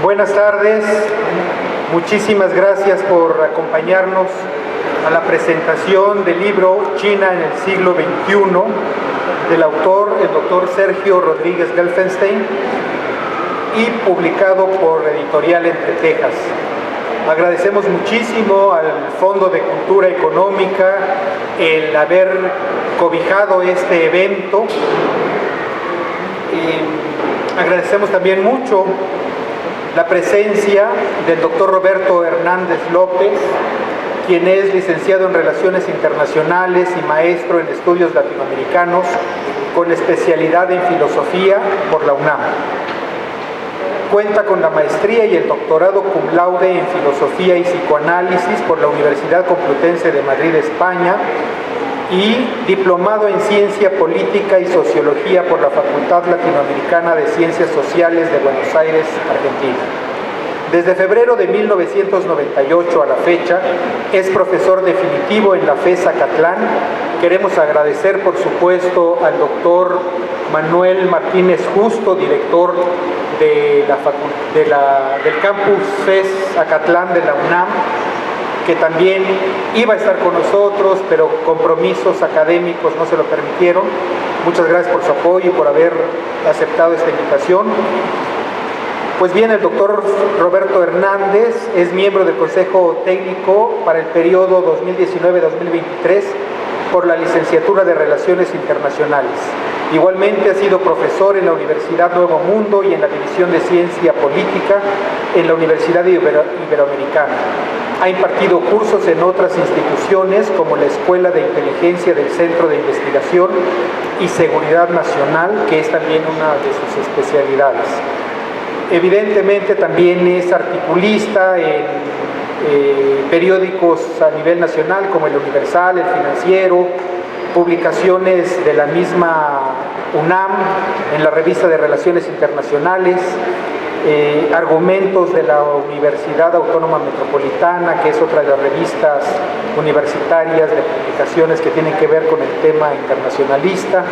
Buenas tardes, muchísimas gracias por acompañarnos a la presentación del libro China en el siglo XXI del autor, el doctor Sergio Rodríguez Gelfenstein, y publicado por Editorial Entre Tejas. Agradecemos muchísimo al Fondo de Cultura Económica el haber cobijado este evento. Agradecemos también mucho la presencia del doctor Roberto Hernández López, quien es licenciado en Relaciones Internacionales y maestro en Estudios Latinoamericanos con especialidad en Filosofía por la UNAM. Cuenta con la maestría y el doctorado cum laude en Filosofía y Psicoanálisis por la Universidad Complutense de Madrid, España, y diplomado en Ciencia Política y Sociología por la Facultad Latinoamericana de Ciencias Sociales de Buenos Aires, Argentina. Desde febrero de 1998 a la fecha, es profesor definitivo en la FES Acatlán. Queremos agradecer, por supuesto, al doctor Manuel Martínez Justo, director del campus FES Acatlán de la UNAM, que también iba a estar con nosotros, pero compromisos académicos no se lo permitieron. Muchas gracias por su apoyo y por haber aceptado esta invitación. Pues bien, el doctor Roberto Hernández es miembro del Consejo Técnico para el periodo 2019-2023 por la licenciatura de Relaciones Internacionales. Igualmente ha sido profesor en la Universidad Nuevo Mundo y en la División de Ciencia Política en la Universidad Iberoamericana. Ha impartido cursos en otras instituciones como la Escuela de Inteligencia del Centro de Investigación y Seguridad Nacional, que es también una de sus especialidades. Evidentemente también es articulista en periódicos a nivel nacional como El Universal, El Financiero, publicaciones de la misma UNAM en la Revista de Relaciones Internacionales, argumentos de la Universidad Autónoma Metropolitana, que es otra de las revistas universitarias de publicaciones que tienen que ver con el tema internacionalista,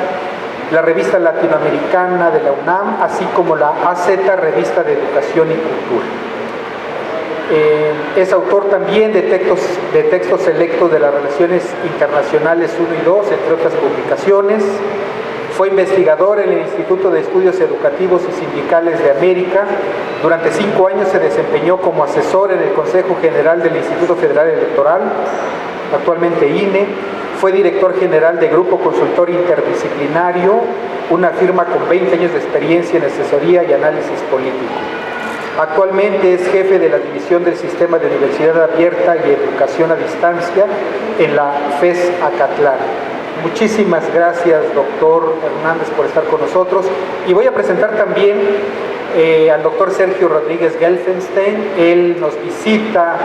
la Revista Latinoamericana de la UNAM, así como la AZ, Revista de Educación y Cultura. Es autor también de textos selectos de las Relaciones Internacionales 1 y 2, entre otras publicaciones. Fue investigador en el Instituto de Estudios Educativos y Sindicales de América. Durante 5 años se desempeñó como asesor en el Consejo General del Instituto Federal Electoral, actualmente INE. Fue director general de Grupo Consultor Interdisciplinario, una firma con 20 años de experiencia en asesoría y análisis político. Actualmente es jefe de la División del Sistema de Universidad Abierta y Educación a Distancia en la FES Acatlán. Muchísimas gracias, doctor Hernández, por estar con nosotros. Y voy a presentar también al doctor Sergio Rodríguez Gelfenstein. Él nos visita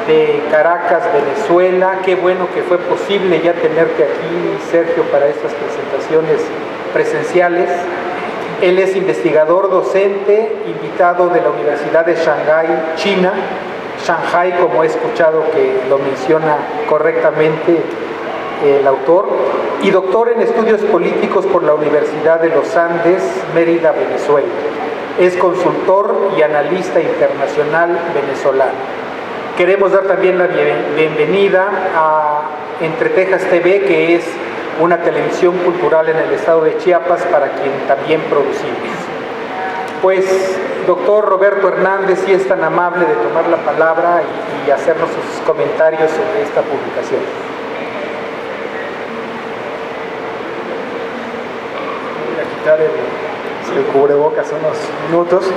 de Caracas, Venezuela. Qué bueno que fue posible ya tenerte aquí, Sergio, para estas presentaciones presenciales. Él es investigador docente, invitado de la Universidad de Shanghái, China. Shanghái, como he escuchado que lo menciona correctamente el autor, y doctor en estudios políticos por la Universidad de los Andes, Mérida, Venezuela. Es consultor y analista internacional venezolano. Queremos dar también la bienvenida a Entre Tejas TV, que es una televisión cultural en el estado de Chiapas, para quien también producimos. Pues, doctor Roberto Hernández, si es tan amable de tomar la palabra y hacernos sus comentarios sobre esta publicación. Voy a quitar el cubrebocas unos minutos.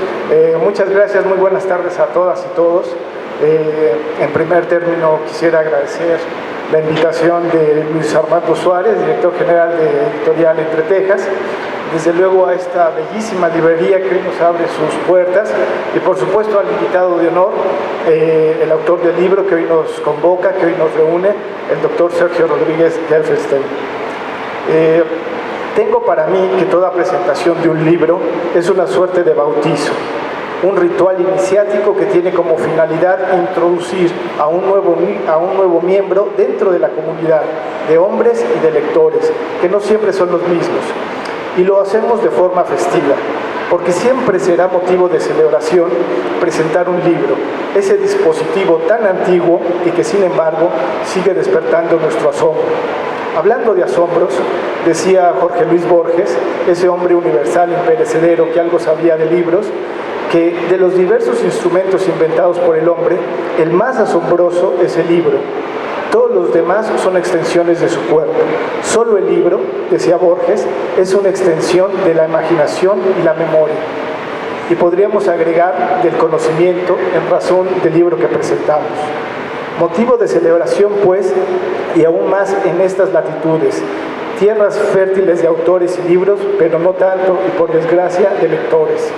Muchas gracias, muy buenas tardes a todas y todos. En primer término quisiera agradecer la invitación de Luis Armando Suárez, director general de Editorial Entre Tejas, desde luego a esta bellísima librería que hoy nos abre sus puertas, y por supuesto al invitado de honor, el autor del libro que hoy nos convoca, que hoy nos reúne, el doctor Sergio Rodríguez Gelfenstein. Tengo para mí que toda presentación de un libro es una suerte de bautizo, un ritual iniciático que tiene como finalidad introducir a un nuevo miembro dentro de la comunidad de hombres y de lectores, que no siempre son los mismos, y lo hacemos de forma festiva. porque siempre será motivo de celebración presentar un libro, ese dispositivo tan antiguo y que sin embargo sigue despertando nuestro asombro. Hablando de asombros, decía Jorge Luis Borges, ese hombre universal imperecedero que algo sabía de libros, que de los diversos instrumentos inventados por el hombre, el más asombroso es el libro. Todos los demás son extensiones de su cuerpo. Solo el libro, decía Borges, es una extensión de la imaginación y la memoria. Y podríamos agregar del conocimiento en razón del libro que presentamos. Motivo de celebración, pues, y aún más en estas latitudes, tierras fértiles de autores y libros, pero no tanto, y por desgracia, de lectores.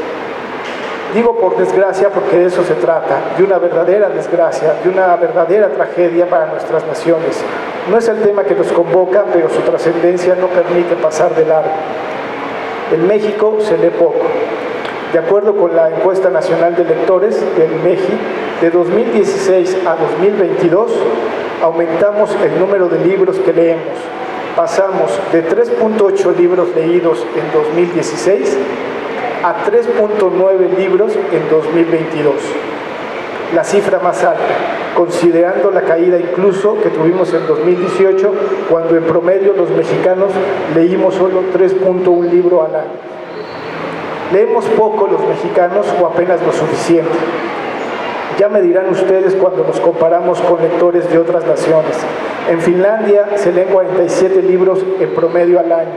Digo por desgracia porque de eso se trata, de una verdadera desgracia, de una verdadera tragedia para nuestras naciones. No es el tema que nos convoca, pero su trascendencia no permite pasar de largo. En México se lee poco. De acuerdo con la encuesta nacional de lectores del INEGI, de 2016 a 2022 aumentamos el número de libros que leemos. Pasamos de 3.8 libros leídos en 2016 a 3.9 libros en 2022. La cifra más alta, considerando la caída incluso que tuvimos en 2018, cuando en promedio los mexicanos leímos solo 3.1 libro al año. ¿Leemos poco los mexicanos o apenas lo suficiente? Ya me dirán ustedes cuando nos comparamos con lectores de otras naciones. En Finlandia se leen 47 libros en promedio al año,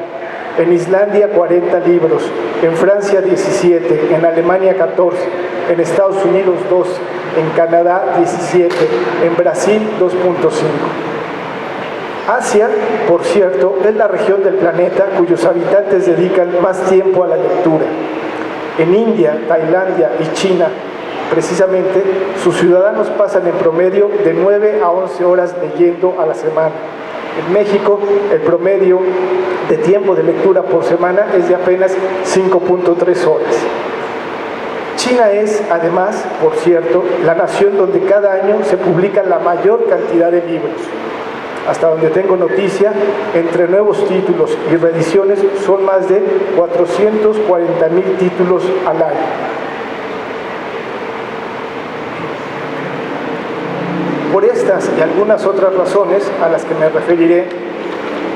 en Islandia 40 libros, en Francia 17, en Alemania 14, en Estados Unidos 12, en Canadá 17, en Brasil 2.5. Asia, por cierto, es la región del planeta cuyos habitantes dedican más tiempo a la lectura. En India, Tailandia y China, precisamente, sus ciudadanos pasan en promedio de 9 a 11 horas leyendo a la semana. En México, el promedio de tiempo de lectura por semana es de apenas 5.3 horas. China es, además, por cierto, la nación donde cada año se publica la mayor cantidad de libros. Hasta donde tengo noticia, entre nuevos títulos y reediciones son más de 440,000 títulos al año. Por estas y algunas otras razones a las que me referiré,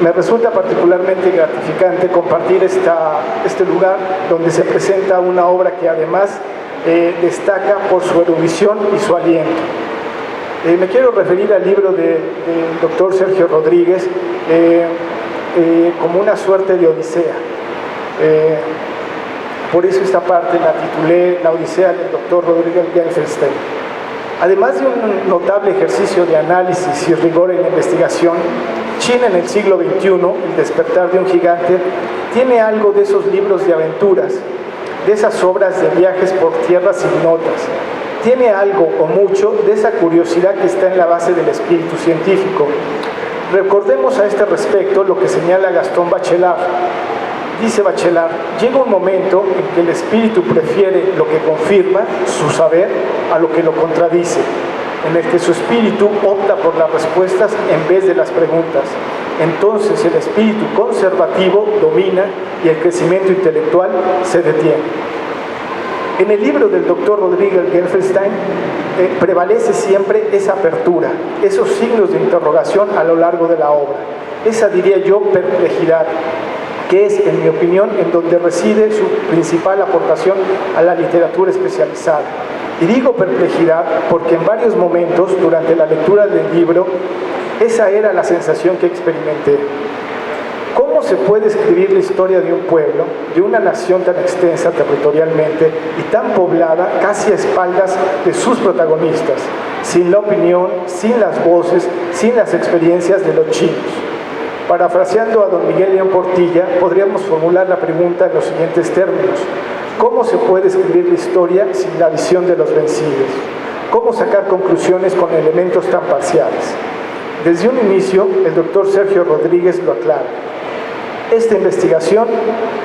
me resulta particularmente gratificante compartir este lugar donde se presenta una obra que además destaca por su erudición y su aliento. Me quiero referir al libro del doctor Sergio Rodríguez como una suerte de odisea. Por eso esta parte la titulé La Odisea del doctor Rodríguez Gelfenstein. Además de un notable ejercicio de análisis y rigor en la investigación, China en el siglo XXI, El despertar de un gigante, tiene algo de esos libros de aventuras, de esas obras de viajes por tierras ignotas. Tiene algo o mucho de esa curiosidad que está en la base del espíritu científico. Recordemos a este respecto lo que señala Gastón Bachelard. Dice Bachelard, llega un momento en que el espíritu prefiere lo que confirma su saber a lo que lo contradice, en el que su espíritu opta por las respuestas en vez de las preguntas. Entonces el espíritu conservativo domina y el crecimiento intelectual se detiene. En el libro del doctor Rodríguez Gelfenstein prevalece siempre esa apertura, esos signos de interrogación a lo largo de la obra, esa, diría yo, perplejidad, que es, en mi opinión, en donde reside su principal aportación a la literatura especializada. Y digo perplejidad porque en varios momentos, durante la lectura del libro, esa era la sensación que experimenté. ¿Cómo se puede escribir la historia de un pueblo, de una nación tan extensa territorialmente y tan poblada casi a espaldas de sus protagonistas, sin la opinión, sin las voces, sin las experiencias de los chinos? Parafraseando a don Miguel León Portilla, podríamos formular la pregunta en los siguientes términos. ¿Cómo se puede escribir la historia sin la visión de los vencidos? ¿Cómo sacar conclusiones con elementos tan parciales? Desde un inicio, el doctor Sergio Rodríguez lo aclara. Esta investigación,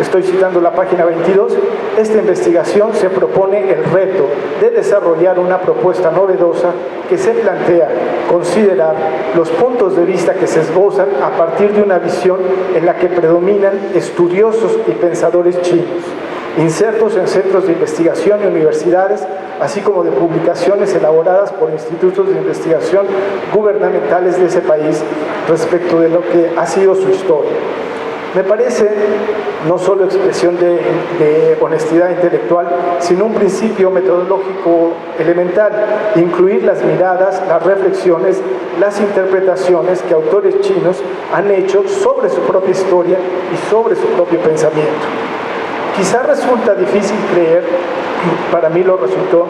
estoy citando la página 22, esta investigación se propone el reto de desarrollar una propuesta novedosa que se plantea considerar los puntos de vista que se esbozan a partir de una visión en la que predominan estudiosos y pensadores chinos, insertos en centros de investigación y universidades, así como de publicaciones elaboradas por institutos de investigación gubernamentales de ese país respecto de lo que ha sido su historia. Me parece no solo expresión de honestidad intelectual, sino un principio metodológico elemental, incluir las miradas, las reflexiones, las interpretaciones que autores chinos han hecho sobre su propia historia y sobre su propio pensamiento. Quizá resulta difícil creer, para mí lo resultó,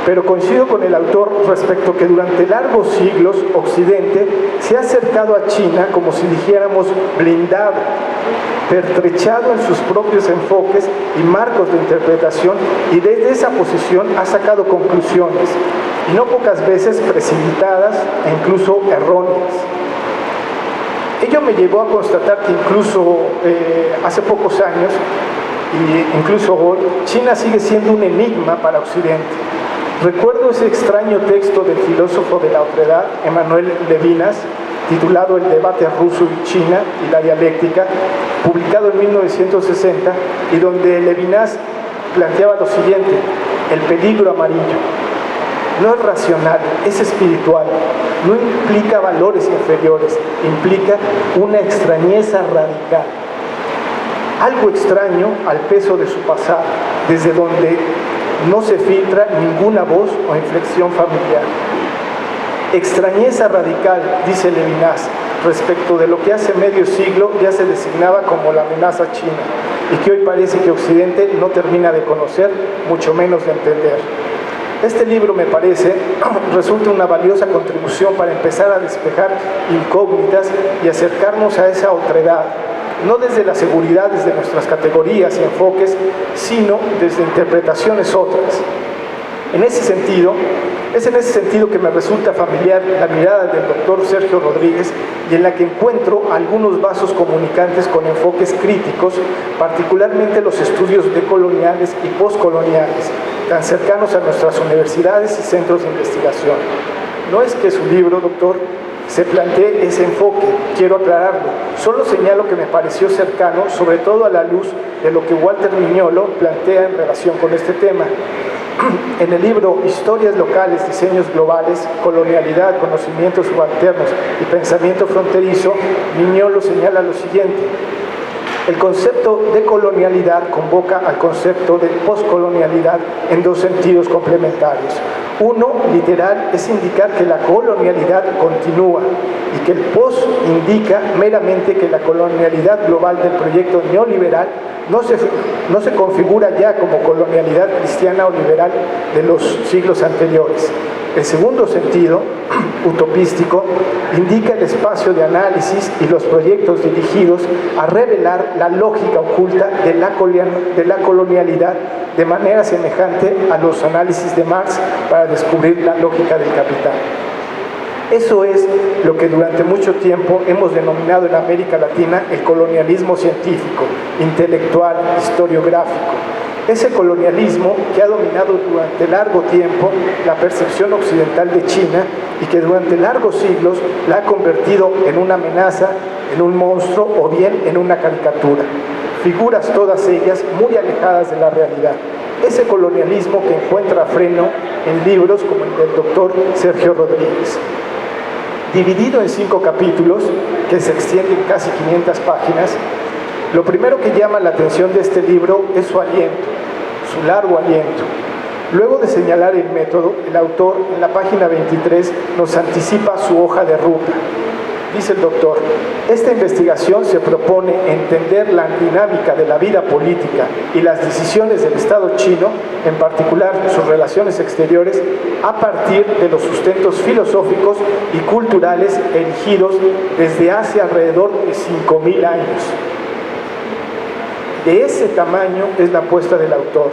pero coincido con el autor respecto que durante largos siglos Occidente se ha acercado a China como si dijéramos blindado, pertrechado en sus propios enfoques y marcos de interpretación, y desde esa posición ha sacado conclusiones, y no pocas veces precipitadas e incluso erróneas. Ello me llevó a constatar que incluso hace pocos años, y incluso hoy, China sigue siendo un enigma para Occidente. Recuerdo ese extraño texto del filósofo de la otredad, Emmanuel Levinas, titulado El debate ruso y China y la dialéctica, publicado en 1960, y donde Levinas planteaba lo siguiente: el peligro amarillo no es racional, es espiritual, no implica valores inferiores, implica una extrañeza radical, algo extraño al peso de su pasado, desde donde no se filtra ninguna voz o inflexión familiar. Extrañeza radical, dice Levinas, respecto de lo que hace medio siglo ya se designaba como la amenaza china y que hoy parece que Occidente no termina de conocer, mucho menos de entender. Este libro, me parece, resulta una valiosa contribución para empezar a despejar incógnitas y acercarnos a esa otredad, no desde las seguridades de nuestras categorías y enfoques, sino desde interpretaciones otras. Es en ese sentido que me resulta familiar la mirada del doctor Sergio Rodríguez, y en la que encuentro algunos vasos comunicantes con enfoques críticos, particularmente los estudios decoloniales y postcoloniales, tan cercanos a nuestras universidades y centros de investigación. No es que su libro, doctor, se plantee ese enfoque, quiero aclararlo, solo señalo que me pareció cercano, sobre todo a la luz de lo que Walter Mignolo plantea en relación con este tema. En el libro Historias locales, diseños globales, colonialidad, conocimientos subalternos y pensamiento fronterizo, Mignolo señala lo siguiente: el concepto de colonialidad convoca al concepto de poscolonialidad en dos sentidos complementarios. Uno, literal, es indicar que la colonialidad continúa, y que el post indica meramente que la colonialidad global del proyecto neoliberal no se configura ya como colonialidad cristiana o liberal de los siglos anteriores. El segundo sentido, utopístico, indica el espacio de análisis y los proyectos dirigidos a revelar la lógica oculta de la colonialidad, de manera semejante a los análisis de Marx para descubrir la lógica del capital. Eso es lo que durante mucho tiempo hemos denominado en América Latina el colonialismo científico, intelectual, historiográfico. Ese colonialismo que ha dominado durante largo tiempo la percepción occidental de China y que durante largos siglos la ha convertido en una amenaza, en un monstruo o bien en una caricatura. Figuras todas ellas muy alejadas de la realidad. Ese colonialismo que encuentra freno en libros como el del doctor Sergio Rodríguez. Dividido en 5 capítulos que se extienden casi 500 páginas, lo primero que llama la atención de este libro es su aliento, su largo aliento. Luego de señalar el método, el autor en la página 23 nos anticipa su hoja de ruta. Dice el doctor: esta investigación se propone entender la dinámica de la vida política y las decisiones del Estado chino, en particular sus relaciones exteriores, a partir de los sustentos filosóficos y culturales erigidos desde hace alrededor de 5.000 años. De ese tamaño es la apuesta del autor,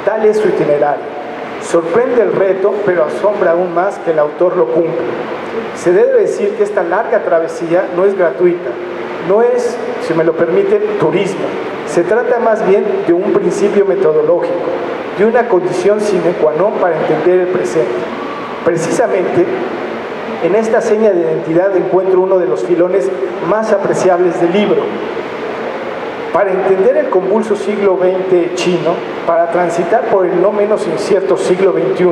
tal es su itinerario. Sorprende el reto, pero asombra aún más que el autor lo cumple. Se debe decir que esta larga travesía no es gratuita, no es, si me lo permiten, turismo. Se trata más bien de un principio metodológico, de una condición sine qua non para entender el presente. Precisamente, en esta seña de identidad encuentro uno de los filones más apreciables del libro. Para entender el convulso siglo XX chino, para transitar por el no menos incierto siglo XXI,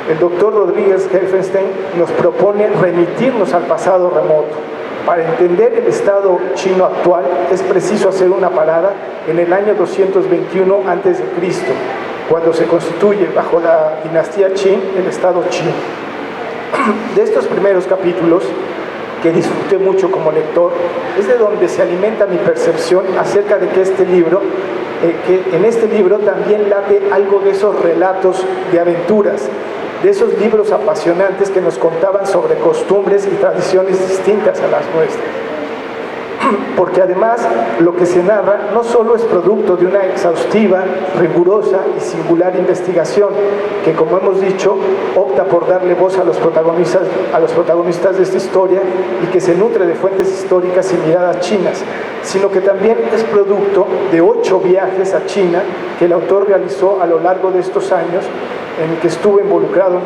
el doctor Rodríguez Helfenstein nos propone remitirnos al pasado remoto. Para entender el estado chino actual es preciso hacer una parada en el año 221 a.C., cuando se constituye bajo la dinastía Qin el estado chino. De estos primeros capítulos, que disfruté mucho como lector, es de donde se alimenta mi percepción acerca de que en este libro también late algo de esos relatos de aventuras, de esos libros apasionantes que nos contaban sobre costumbres y tradiciones distintas a las nuestras. Porque además lo que se narra no solo es producto de una exhaustiva, rigurosa y singular investigación, que como hemos dicho, opta por darle voz a los protagonistas de esta historia y que se nutre de fuentes históricas y miradas chinas, sino que también es producto de 8 viajes a China que el autor realizó a lo largo de estos años en que estuvo involucrado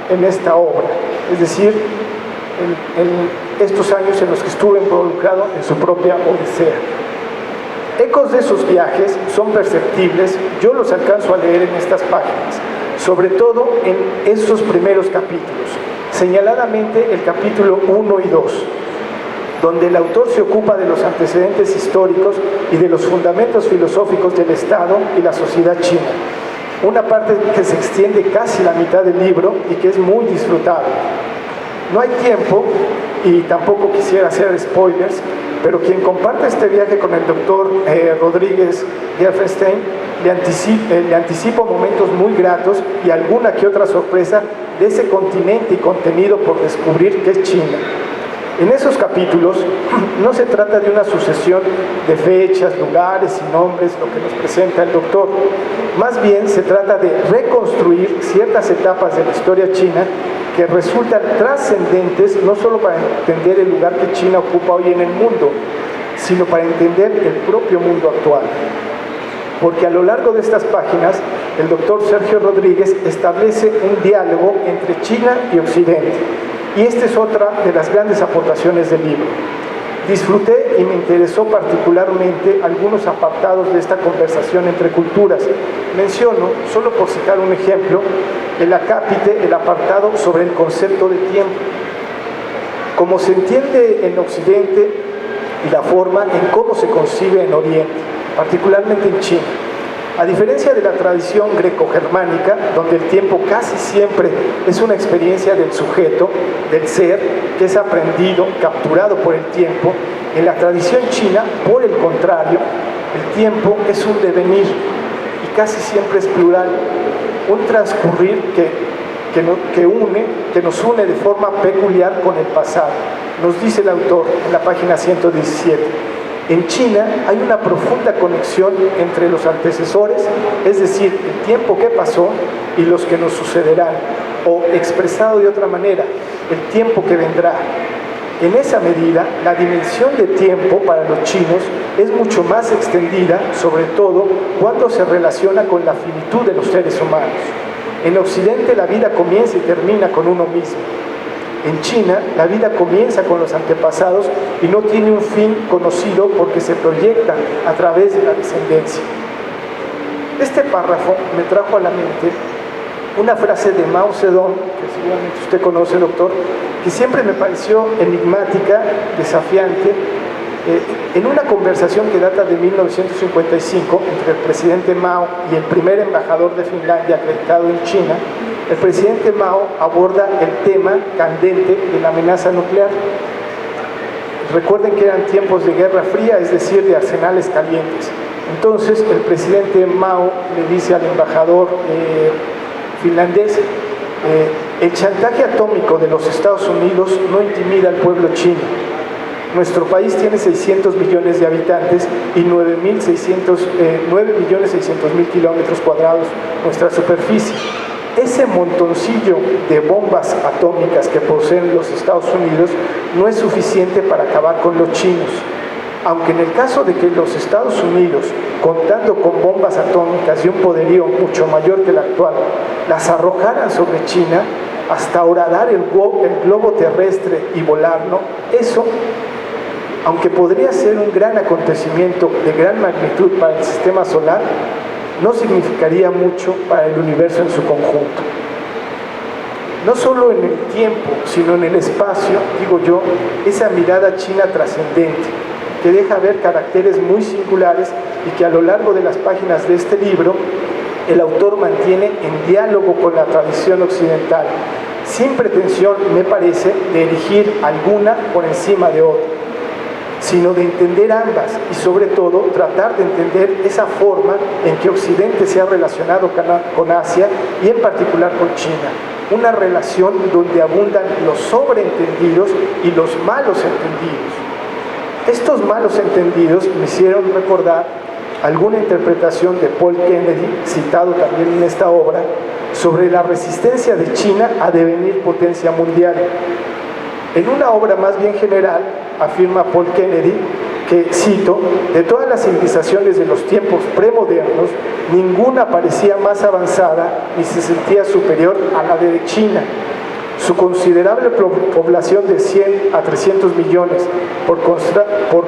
en esta obra, es decir, en estos años en los que estuvo involucrado en su propia odisea. Ecos de esos viajes son perceptibles, yo los alcanzo a leer en estas páginas, sobre todo en esos primeros capítulos, señaladamente el capítulo 1 y 2, donde el autor se ocupa de los antecedentes históricos y de los fundamentos filosóficos del Estado y la sociedad china. Una parte que se extiende casi la mitad del libro y que es muy disfrutable. No hay tiempo y tampoco quisiera hacer spoilers, pero quien comparte este viaje con el doctor Rodríguez Helfenstein le anticipo momentos muy gratos y alguna que otra sorpresa de ese continente y contenido por descubrir que es China. En esos capítulos no se trata de una sucesión de fechas, lugares y nombres, lo que nos presenta el doctor. Más bien se trata de reconstruir ciertas etapas de la historia china que resultan trascendentes no solo para entender el lugar que China ocupa hoy en el mundo, sino para entender el propio mundo actual. Porque a lo largo de estas páginas, el doctor Sergio Rodríguez establece un diálogo entre China y Occidente. Y esta es otra de las grandes aportaciones del libro. Disfruté y me interesó particularmente algunos apartados de esta conversación entre culturas. Menciono, solo por citar un ejemplo, el apartado sobre el concepto de tiempo. Como se entiende en Occidente y la forma en cómo se concibe en Oriente, particularmente en China. A diferencia de la tradición greco-germánica, donde el tiempo casi siempre es una experiencia del sujeto, del ser, que es aprendido, capturado por el tiempo, en la tradición china, por el contrario, el tiempo es un devenir y casi siempre es plural, un transcurrir que nos une de forma peculiar con el pasado. Nos dice el autor en la página 117. En China hay una profunda conexión entre los antecesores, es decir, el tiempo que pasó y los que nos sucederán, o expresado de otra manera, el tiempo que vendrá. En esa medida, la dimensión de tiempo para los chinos es mucho más extendida, sobre todo cuando se relaciona con la finitud de los seres humanos. En Occidente la vida comienza y termina con uno mismo. En China, la vida comienza con los antepasados y no tiene un fin conocido porque se proyecta a través de la descendencia. Este párrafo me trajo a la mente una frase de Mao Zedong, que seguramente usted conoce, doctor, que siempre me pareció enigmática, desafiante, en una conversación que data de 1955 entre el presidente Mao y el primer embajador de Finlandia acreditado en China. El presidente Mao aborda el tema candente de la amenaza nuclear. Recuerden que eran tiempos de Guerra Fría, es decir, de arsenales calientes. Entonces, el presidente Mao le dice al embajador finlandés, el chantaje atómico de los Estados Unidos no intimida al pueblo chino. Nuestro país tiene 600 millones de habitantes y 9.600.000 kilómetros cuadrados nuestra superficie. Ese montoncillo de bombas atómicas que poseen los Estados Unidos no es suficiente para acabar con los chinos. Aunque en el caso de que los Estados Unidos, contando con bombas atómicas y un poderío mucho mayor que el actual, las arrojaran sobre China, hasta horadar el globo terrestre y volarlo, eso aunque podría ser un gran acontecimiento de gran magnitud para el sistema solar, no significaría mucho para el universo en su conjunto. No solo en el tiempo, sino en el espacio, digo yo, esa mirada china trascendente, que deja ver caracteres muy singulares y que a lo largo de las páginas de este libro, el autor mantiene en diálogo con la tradición occidental, sin pretensión, me parece, de elegir alguna por encima de otra, sino de entender ambas y sobre todo tratar de entender esa forma en que Occidente se ha relacionado con Asia y en particular con China. Una relación donde abundan los sobreentendidos y los malos entendidos. Estos malos entendidos me hicieron recordar alguna interpretación de Paul Kennedy, citado también en esta obra, sobre la resistencia de China a devenir potencia mundial. En una obra más bien general, afirma Paul Kennedy, que, cito, de todas las civilizaciones de los tiempos premodernos, ninguna parecía más avanzada ni se sentía superior a la de China. Su considerable población de 100 a 300 millones, por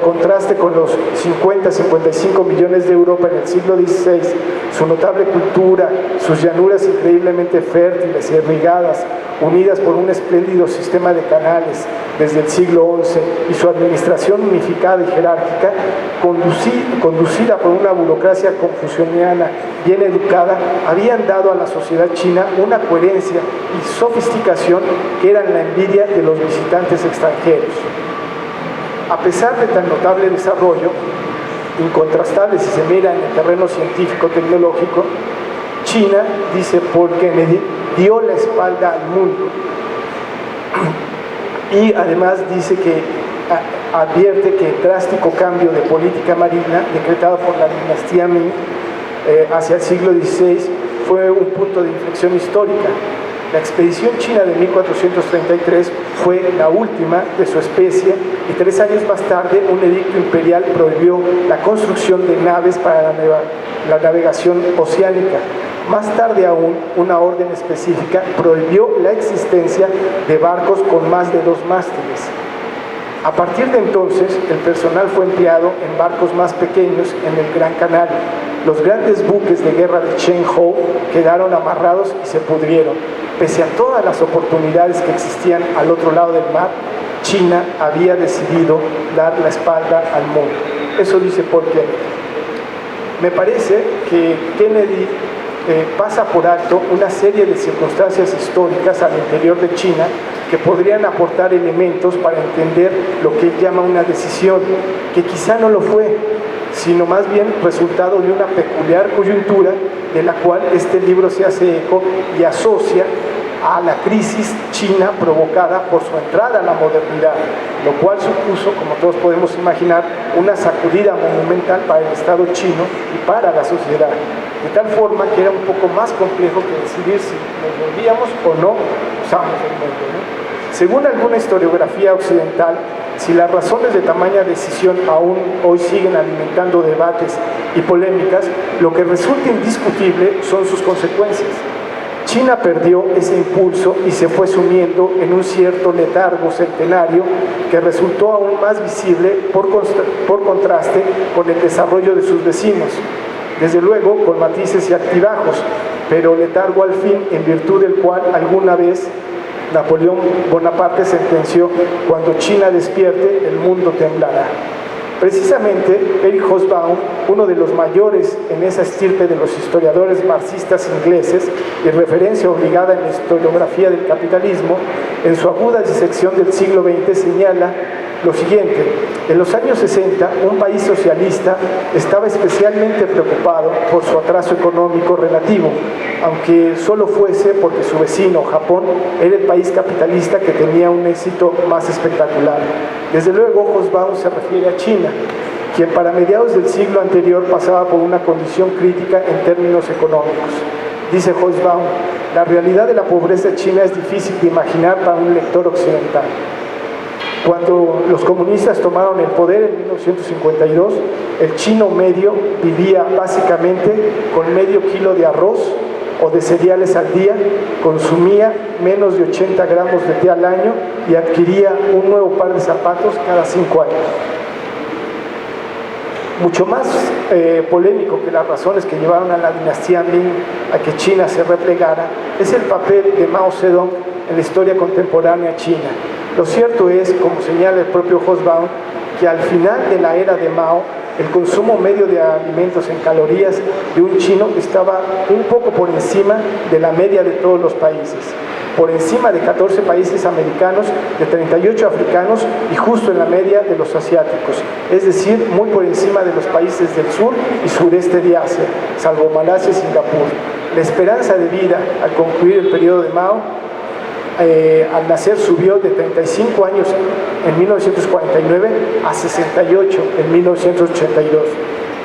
contraste con los 50-55 millones de Europa en el siglo XVI, su notable cultura, sus llanuras increíblemente fértiles y irrigadas, unidas por un espléndido sistema de canales desde el siglo XI y su administración unificada y jerárquica, conducida por una burocracia confucianiana bien educada, habían dado a la sociedad china una coherencia y sofisticación que eran la envidia de los visitantes extranjeros. A pesar de tan notable desarrollo, incontrastable si se mira en el terreno científico-tecnológico, China, dice Paul Kennedy, dio la espalda al mundo. Y además dice que advierte que el drástico cambio de política marina decretado por la dinastía Ming hacia el siglo XVI fue un punto de inflexión histórica. La expedición china de 1433 fue la última de su especie y 3 años más tarde un edicto imperial prohibió la construcción de naves para la navegación oceánica. Más tarde aún, una orden específica prohibió la existencia de barcos con más de 2 mástiles. A partir de entonces, el personal fue empleado en barcos más pequeños en el Gran Canal. Los grandes buques de guerra de Chen Hou quedaron amarrados y se pudrieron. Pese a todas las oportunidades que existían al otro lado del mar, China había decidido dar la espalda al mundo. Eso dice Paul Kennedy. Me parece que Kennedy pasa por alto una serie de circunstancias históricas al interior de China que podrían aportar elementos para entender lo que él llama una decisión, que quizá no lo fue, sino más bien resultado de una peculiar coyuntura de la cual este libro se hace eco y asocia a la crisis china provocada por su entrada a la modernidad, lo cual supuso, como todos podemos imaginar, una sacudida monumental para el Estado chino y para la sociedad, de tal forma que era un poco más complejo que decidir si nos volvíamos o no usamos el mundo, ¿no? Según alguna historiografía occidental, si las razones de tamaña decisión aún hoy siguen alimentando debates y polémicas, lo que resulta indiscutible son sus consecuencias. China perdió ese impulso y se fue sumiendo en un cierto letargo centenario que resultó aún más visible por contraste con el desarrollo de sus vecinos, desde luego con matices y altibajos, pero letargo al fin en virtud del cual alguna vez Napoleón Bonaparte sentenció: cuando China despierte, el mundo temblará. Precisamente, Eric Hobsbawm, uno de los mayores en esa estirpe de los historiadores marxistas ingleses y referencia obligada en la historiografía del capitalismo, en su aguda disección del siglo XX señala lo siguiente: en los años 60, un país socialista estaba especialmente preocupado por su atraso económico relativo, aunque solo fuese porque su vecino, Japón, era el país capitalista que tenía un éxito más espectacular. Desde luego, Hobsbawm se refiere a China, quien para mediados del siglo anterior pasaba por una condición crítica en términos económicos. Dice Hobsbawm: la realidad de la pobreza china es difícil de imaginar para un lector occidental. Cuando los comunistas tomaron el poder en 1952, el chino medio vivía básicamente con medio kilo de arroz o de cereales al día, consumía menos de 80 gramos de té al año y adquiría un nuevo par de zapatos cada 5 años. Mucho más polémico que las razones que llevaron a la dinastía Ming a que China se replegara es el papel de Mao Zedong en la historia contemporánea china. Lo cierto es, como señala el propio Hobsbawm, que al final de la era de Mao, el consumo medio de alimentos en calorías de un chino estaba un poco por encima de la media de todos los países, por encima de 14 países americanos, de 38 africanos y justo en la media de los asiáticos, es decir, muy por encima de los países del sur y sureste de Asia, salvo Malasia y Singapur. La esperanza de vida al concluir el periodo de Mao al nacer subió de 35 años en 1949 a 68 en 1982,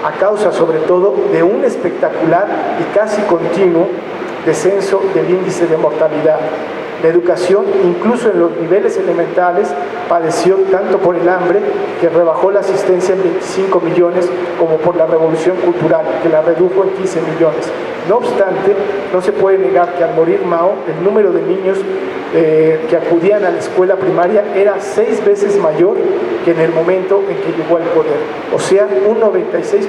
a causa sobre todo de un espectacular y casi continuo descenso del índice de mortalidad. La educación, incluso en los niveles elementales, padeció tanto por el hambre, que rebajó la asistencia en 25 millones, como por la revolución cultural, que la redujo en 15 millones. No obstante, no se puede negar que al morir Mao, el número de niños que acudían a la escuela primaria era 6 veces mayor que en el momento en que llegó al poder. O sea, un 96%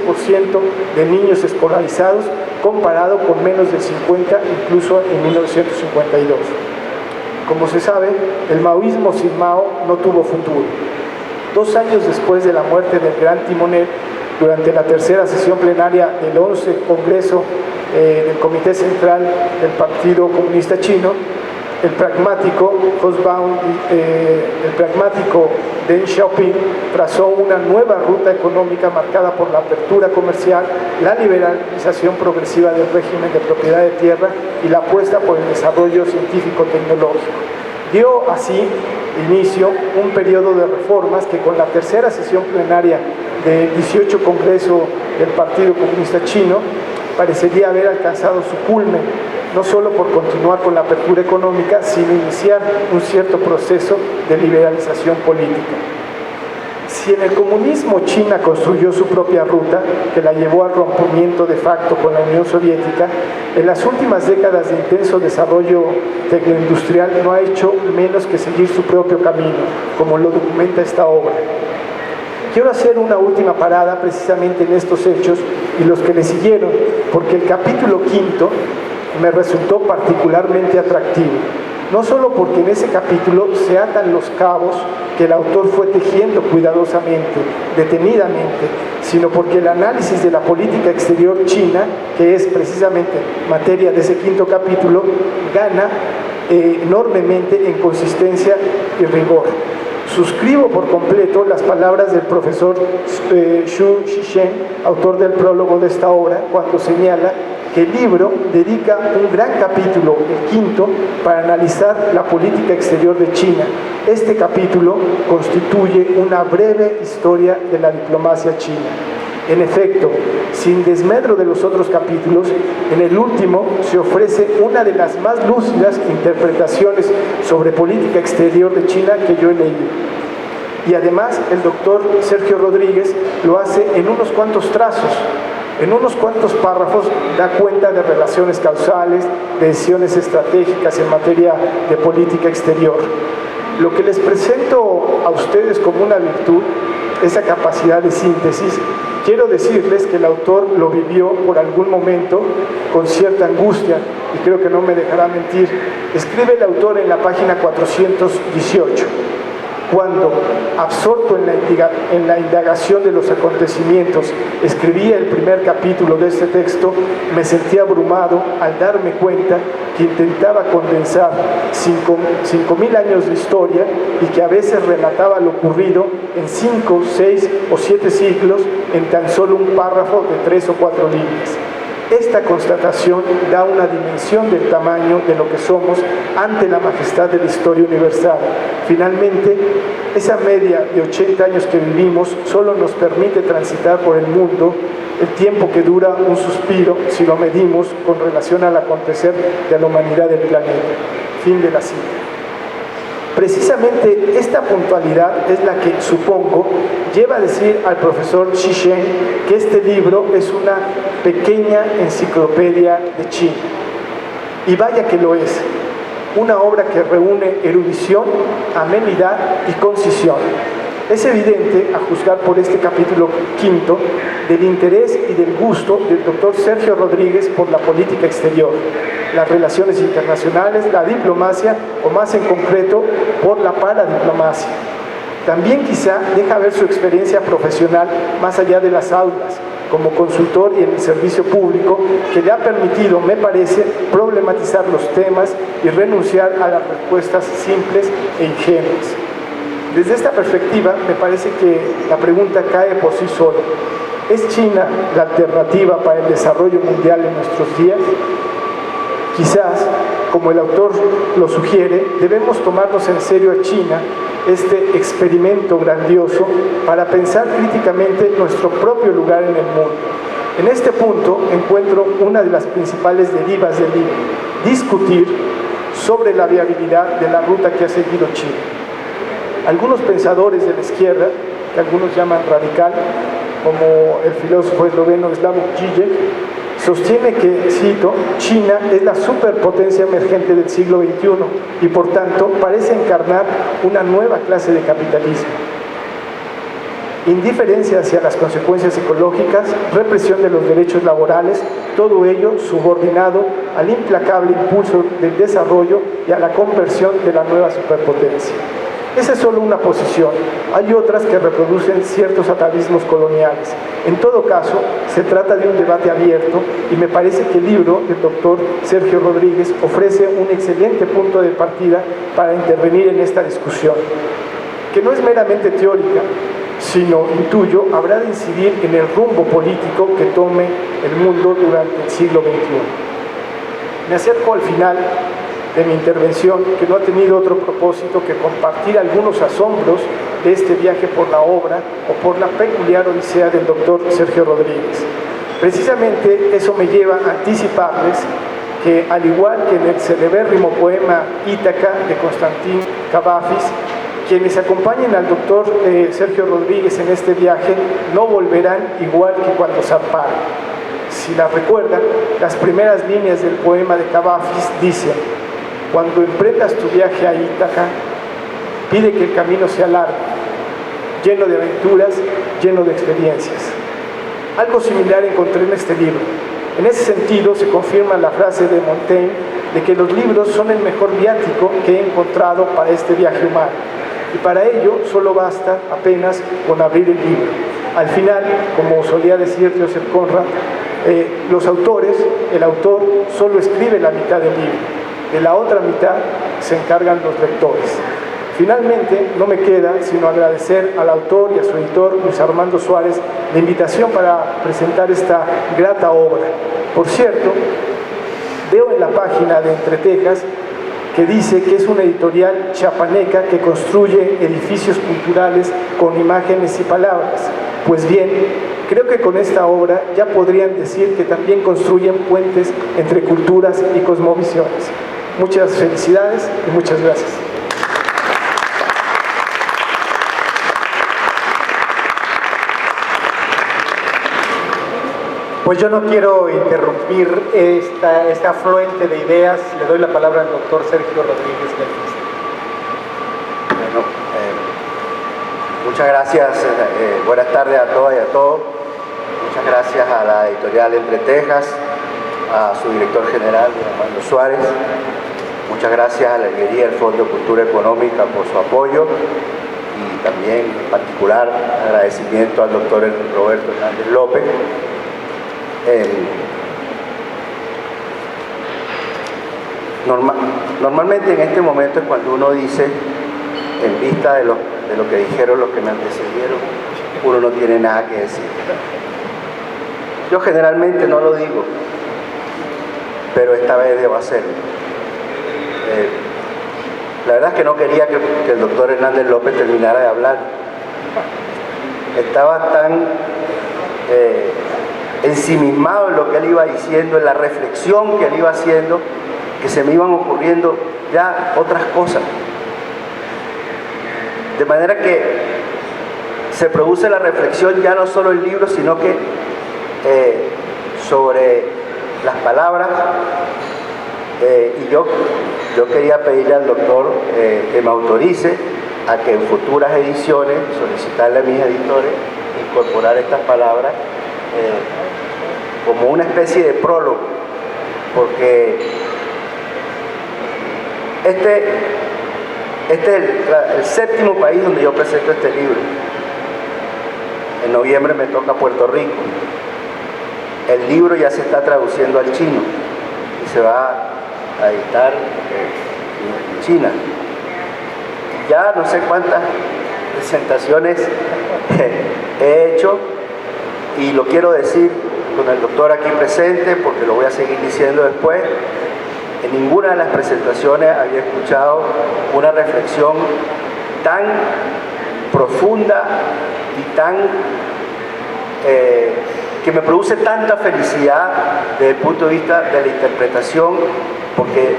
de niños escolarizados, comparado con menos del 50% incluso en 1952. Como se sabe, el maoísmo sin Mao no tuvo futuro. 2 años después de la muerte del gran timonel, durante la tercera sesión plenaria del 11 Congreso del Comité Central del Partido Comunista Chino, el pragmático Hobsbawm, el pragmático Deng Xiaoping trazó una nueva ruta económica marcada por la apertura comercial, la liberalización progresiva del régimen de propiedad de tierra y la apuesta por el desarrollo científico-tecnológico. Dio así inicio un periodo de reformas que con la tercera sesión plenaria del 18 Congreso del Partido Comunista Chino parecería haber alcanzado su culmen, no solo por continuar con la apertura económica, sino iniciar un cierto proceso de liberalización política. Si en el comunismo China construyó su propia ruta, que la llevó al rompimiento de facto con la Unión Soviética, en las últimas décadas de intenso desarrollo tecnoindustrial no ha hecho menos que seguir su propio camino, como lo documenta esta obra. Quiero hacer una última parada precisamente en estos hechos y los que le siguieron, porque el capítulo 5 me resultó particularmente atractivo, no solo porque en ese capítulo se atan los cabos que el autor fue tejiendo cuidadosamente, detenidamente, sino porque el análisis de la política exterior china, que es precisamente materia de ese 5º capítulo, gana enormemente en consistencia y rigor. Suscribo por completo las palabras del profesor Xu Zhishen, autor del prólogo de esta obra, cuando señala que el libro dedica un gran capítulo, el 5º, para analizar la política exterior de China. Este capítulo constituye una breve historia de la diplomacia china. En efecto, sin desmedro de los otros capítulos, en el último se ofrece una de las más lúcidas interpretaciones sobre política exterior de China que yo he leído. Y además el doctor Sergio Rodríguez lo hace en unos cuantos trazos, en unos cuantos párrafos da cuenta de relaciones causales, de decisiones estratégicas en materia de política exterior. Lo que les presento a ustedes como una virtud, esa capacidad de síntesis, quiero decirles que el autor lo vivió por algún momento con cierta angustia, y creo que no me dejará mentir. Escribe el autor en la página 418. Cuando, absorto en la indagación de los acontecimientos, escribía el primer capítulo de este texto, me sentí abrumado al darme cuenta que intentaba condensar 5.000 años de historia y que a veces relataba lo ocurrido en 5, 6 o 7 siglos en tan solo un párrafo de 3 o 4 líneas. Esta constatación da una dimensión del tamaño de lo que somos ante la majestad de la historia universal. Finalmente, esa media de 80 años que vivimos solo nos permite transitar por el mundo el tiempo que dura un suspiro si lo medimos con relación al acontecer de la humanidad del planeta. Fin de la cita. Precisamente esta puntualidad es la que, supongo, lleva a decir al profesor Zhishen que este libro es una pequeña enciclopedia de China. Y vaya que lo es, una obra que reúne erudición, amenidad y concisión. Es evidente, a juzgar por este capítulo quinto, del interés y del gusto del doctor Sergio Rodríguez por la política exterior, las relaciones internacionales, la diplomacia o más en concreto por la paradiplomacia. También quizá deja ver su experiencia profesional más allá de las aulas, como consultor y en el servicio público, que le ha permitido, me parece, problematizar los temas y renunciar a las respuestas simples e ingenuas. Desde esta perspectiva, me parece que la pregunta cae por sí sola. ¿Es China la alternativa para el desarrollo mundial en nuestros días? Quizás, como el autor lo sugiere, debemos tomarnos en serio a China, este experimento grandioso, para pensar críticamente nuestro propio lugar en el mundo. En este punto encuentro una de las principales derivas del libro: discutir sobre la viabilidad de la ruta que ha seguido China. Algunos pensadores de la izquierda, que algunos llaman radical, como el filósofo esloveno Slavoj Žižek, sostiene que, cito, China es la superpotencia emergente del siglo XXI y por tanto parece encarnar una nueva clase de capitalismo. Indiferencia hacia las consecuencias ecológicas, represión de los derechos laborales, todo ello subordinado al implacable impulso del desarrollo y a la conversión de la nueva superpotencia. Esa es solo una posición, hay otras que reproducen ciertos atavismos coloniales. En todo caso, se trata de un debate abierto y me parece que el libro del doctor Sergio Rodríguez ofrece un excelente punto de partida para intervenir en esta discusión, que no es meramente teórica, sino, intuyo, habrá de incidir en el rumbo político que tome el mundo durante el siglo XXI. Me acerco al final de mi intervención, que no ha tenido otro propósito que compartir algunos asombros de este viaje por la obra o por la peculiar odisea del doctor Sergio Rodríguez. Precisamente eso me lleva a anticiparles que, al igual que en el celebérrimo poema Ítaca de Constantin Cavafis, quienes acompañen al doctor Sergio Rodríguez en este viaje no volverán igual que cuando zarparon. Si la recuerdan, las primeras líneas del poema de Cavafis dicen: cuando emprendas tu viaje a Ítaca, pide que el camino sea largo, lleno de aventuras, lleno de experiencias. Algo similar encontré en este libro. En ese sentido, se confirma la frase de Montaigne de que los libros son el mejor viático que he encontrado para este viaje humano. Y para ello solo basta apenas con abrir el libro. Al final, como solía decir Joseph Conrad, el autor solo escribe la mitad del libro. De la otra mitad se encargan los lectores. Finalmente, no me queda sino agradecer al autor y a su editor, Luis Armando Suárez, la invitación para presentar esta grata obra. Por cierto, veo en la página de Entretejas que dice que es una editorial chiapaneca que construye edificios culturales con imágenes y palabras. Pues bien, creo que con esta obra ya podrían decir que también construyen puentes entre culturas y cosmovisiones. Muchas felicidades y muchas gracias. Pues yo no quiero interrumpir este afluente de ideas. Le doy la palabra al doctor Sergio Rodríguez Galvez. Bueno, muchas gracias. Buenas tardes a todas y a todos. Muchas gracias a la editorial Entretejas, a su director general, Armando Suárez. Muchas gracias a la librería del Fondo de Cultura Económica por su apoyo, y también en particular agradecimiento al doctor Roberto Hernández López. Normalmente en este momento es cuando uno dice, en vista de lo que dijeron los que me antecedieron, uno no tiene nada que decir. Yo generalmente no lo digo, pero esta vez debo hacerlo. La verdad es que no quería que el doctor Hernández López terminara de hablar. Estaba tan ensimismado en lo que él iba diciendo, en la reflexión que él iba haciendo, que se me iban ocurriendo ya otras cosas. De manera que se produce la reflexión ya no solo el libro, sino que sobre las palabras. Y yo quería pedirle al doctor que me autorice a que en futuras ediciones solicitarle a mis editores incorporar estas palabras como una especie de prólogo, porque este es el séptimo país donde yo presento este libro. En noviembre me toca Puerto Rico. El libro ya se está traduciendo al chino y se va a editar en China. Ya no sé cuántas presentaciones he hecho, y lo quiero decir con el doctor aquí presente porque lo voy a seguir diciendo después. En ninguna de las presentaciones había escuchado una reflexión tan profunda y tan que me produce tanta felicidad desde el punto de vista de la interpretación, porque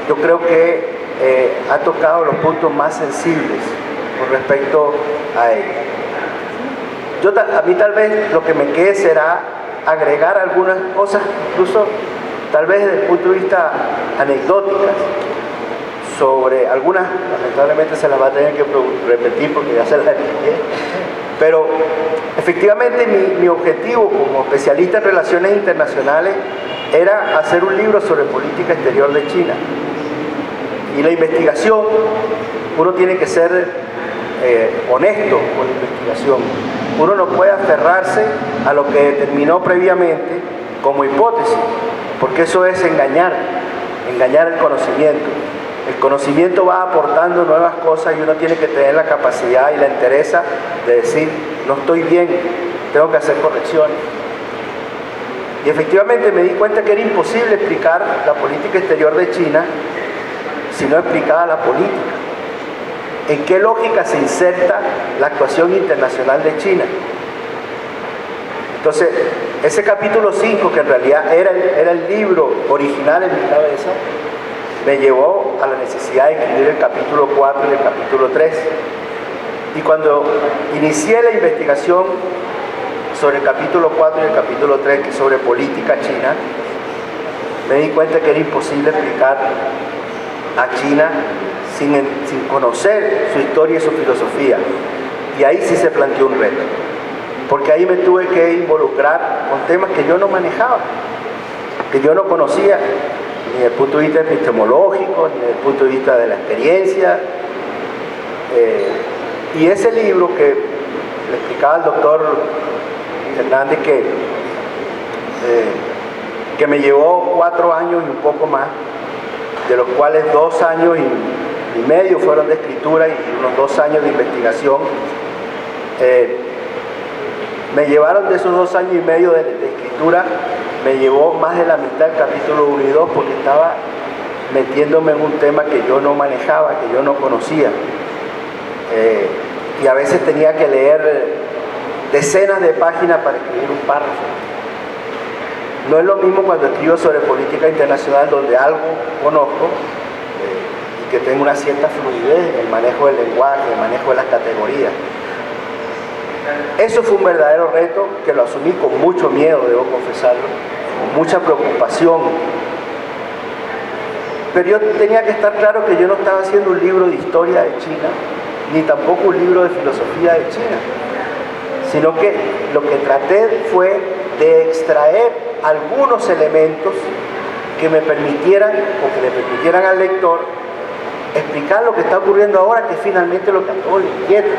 yo creo que ha tocado los puntos más sensibles con respecto a ello. A mí tal vez lo que me quede será agregar algunas cosas, incluso tal vez desde el punto de vista anecdóticas, sobre algunas, lamentablemente se las va a tener que repetir porque ya se las expliqué, pero efectivamente mi objetivo como especialista en relaciones internacionales era hacer un libro sobre política exterior de China. Y la investigación, uno tiene que ser honesto con la investigación. Uno no puede aferrarse a lo que determinó previamente como hipótesis, porque eso es engañar el conocimiento. El conocimiento va aportando nuevas cosas y uno tiene que tener la capacidad y la entereza de decir, no estoy bien, tengo que hacer correcciones. Y efectivamente me di cuenta que era imposible explicar la política exterior de China si no explicaba la política. ¿En qué lógica se inserta la actuación internacional de China? Entonces, ese capítulo 5, que en realidad era el libro original en mi cabeza, me llevó a la necesidad de escribir el capítulo 4 y el capítulo 3. Y cuando inicié la investigación sobre el capítulo 4 y el capítulo 3, que es sobre política china, me di cuenta que era imposible explicar a China sin conocer su historia y su filosofía. Y ahí sí se planteó un reto, porque ahí me tuve que involucrar con temas que yo no manejaba, que yo no conocía, ni desde el punto de vista epistemológico, ni desde el punto de vista de la experiencia. Y ese libro que le explicaba al doctor Hernández, que me llevó 4 años y un poco más, de los cuales 2 años y medio fueron de escritura y unos 2 años de investigación. Me llevaron de esos 2 años y medio de escritura, me llevó más de la mitad del capítulo 1 y 2, porque estaba metiéndome en un tema que yo no manejaba, que yo no conocía. Y a veces tenía que leer decenas de páginas para escribir un párrafo. No es lo mismo cuando escribo sobre política internacional, donde algo conozco y que tengo una cierta fluidez en el manejo del lenguaje, en el manejo de las categorías. Eso fue un verdadero reto que lo asumí con mucho miedo, debo confesarlo, con mucha preocupación. Pero yo tenía que estar claro que yo no estaba haciendo un libro de historia de China, ni tampoco un libro de filosofía de China, sino que lo que traté fue de extraer algunos elementos que me permitieran, o que le permitieran al lector, explicar lo que está ocurriendo ahora, que es finalmente lo que a todos les inquieta.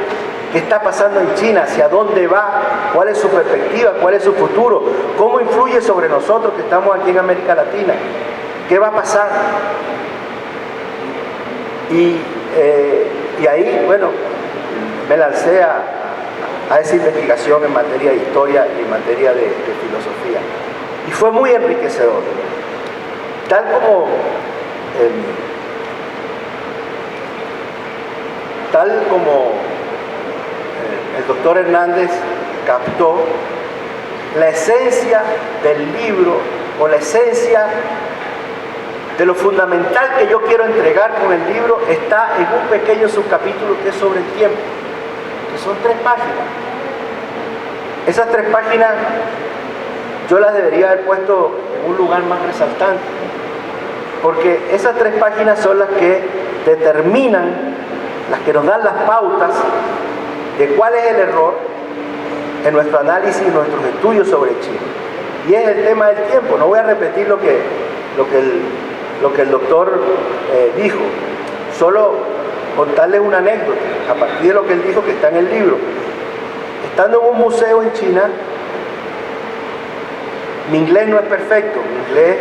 ¿Qué está pasando en China? ¿Hacia dónde va? ¿Cuál es su perspectiva? ¿Cuál es su futuro? ¿Cómo influye sobre nosotros que estamos aquí en América Latina? ¿Qué va a pasar? Y ahí, bueno, me lancé a esa investigación en materia de historia y en materia de filosofía. Y fue muy enriquecedor. Tal como el doctor Hernández captó, la esencia del libro, o la esencia de lo fundamental que yo quiero entregar con el libro, está en un pequeño subcapítulo que es sobre el tiempo, que son 3 páginas. Esas 3 páginas yo las debería haber puesto en un lugar más resaltante, porque esas 3 páginas son las que determinan las que nos dan las pautas de cuál es el error en nuestro análisis y nuestros estudios sobre China. Y es el tema del tiempo. No voy a repetir lo que el doctor dijo, solo contarles una anécdota a partir de lo que él dijo que está en el libro. Estando en un museo en China, mi inglés no es perfecto, mi inglés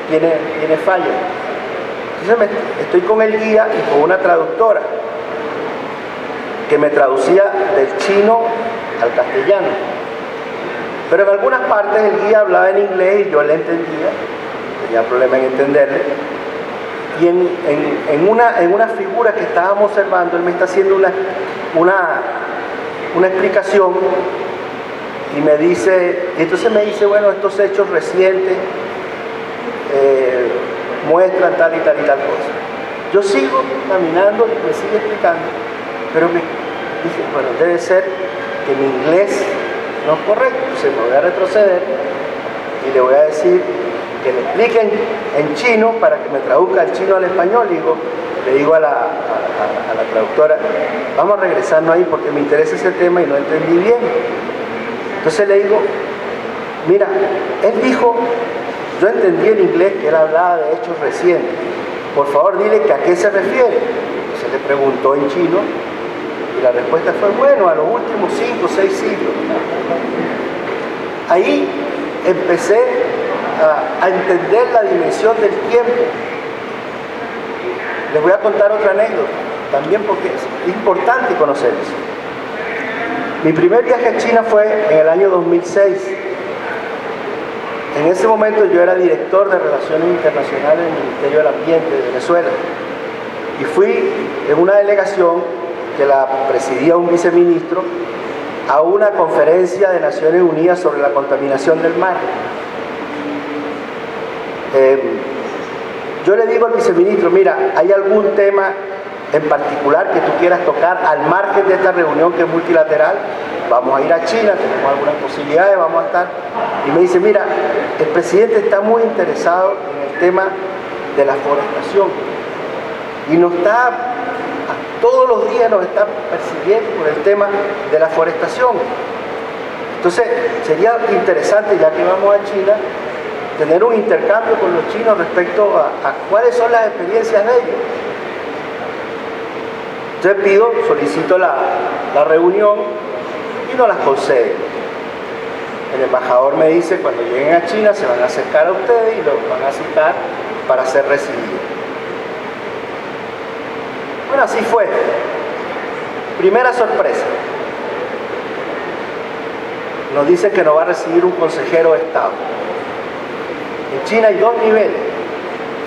tiene fallas. Entonces estoy con el guía y con una traductora que me traducía del chino al castellano. Pero en algunas partes el guía hablaba en inglés y yo le entendía, tenía problema en entenderle. Y en una figura que estábamos observando, él me está haciendo una explicación y me dice, y entonces me dice, bueno, estos hechos recientes muestran tal y tal y tal cosa. Yo sigo caminando y me sigue explicando, pero me dije, bueno, debe ser que mi inglés no es correcto, entonces me voy a retroceder y le voy a decir que me expliquen en chino para que me traduzca el chino al español. Le digo a la traductora, vamos regresando ahí porque me interesa ese tema y no entendí bien. Entonces le digo, mira, él dijo, yo entendí en inglés que él hablaba de hechos recientes, por favor dile que a qué se refiere. Entonces le preguntó en chino y la respuesta fue, bueno, a los últimos 5 o 6 siglos. Ahí empecé a entender la dimensión del tiempo. Les voy a contar otra anécdota, también porque es importante conocer eso. Mi primer viaje a China fue en el año 2006. En ese momento yo era director de Relaciones Internacionales del Ministerio del Ambiente de Venezuela. Y fui en una delegación que la presidía un viceministro a una conferencia de Naciones Unidas sobre la contaminación del mar. Yo le digo al viceministro, mira, ¿hay algún tema en particular que tú quieras tocar al margen de esta reunión que es multilateral? Vamos a ir a China, tenemos algunas posibilidades, vamos a estar. Y me dice, mira, el presidente está muy interesado en el tema de la forestación y todos los días nos está persiguiendo por el tema de la forestación. Entonces, sería interesante, ya que vamos a China, tener un intercambio con los chinos respecto a cuáles son las experiencias de ellos. Entonces solicito la reunión y no las conceden. El embajador me dice, cuando lleguen a China se van a acercar a ustedes y los van a citar para ser recibidos. Bueno, así fue. Primera sorpresa. Nos dicen que nos va a recibir un consejero de Estado. En China hay 2 niveles.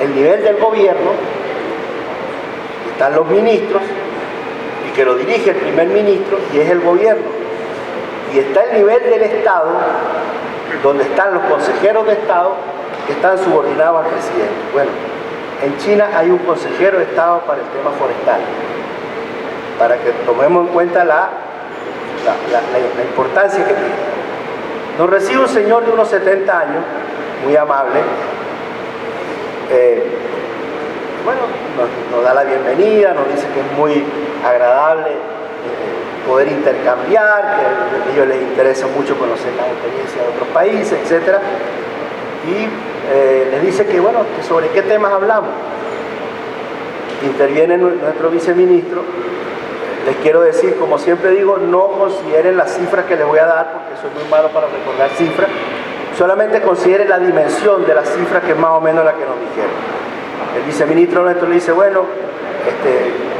El nivel del gobierno, están los ministros, y que lo dirige el primer ministro, y es el gobierno. Y está el nivel del Estado, donde están los consejeros de Estado, que están subordinados al presidente. Bueno, en China hay un consejero de Estado para el tema forestal, para que tomemos en cuenta la importancia que tiene. Nos recibe un señor de unos 70 años, muy amable. Bueno, nos da la bienvenida, nos dice que es muy agradable poder intercambiar, que a ellos les interesa mucho conocer las experiencias de otros países, etc. Y les dice que, bueno, que sobre qué temas hablamos. Interviene nuestro viceministro. Les quiero decir, como siempre digo, no consideren las cifras que les voy a dar, porque soy muy malo para recordar cifras. Solamente consideren la dimensión de las cifras, que es más o menos la que nos dijeron. El viceministro nuestro le dice, bueno,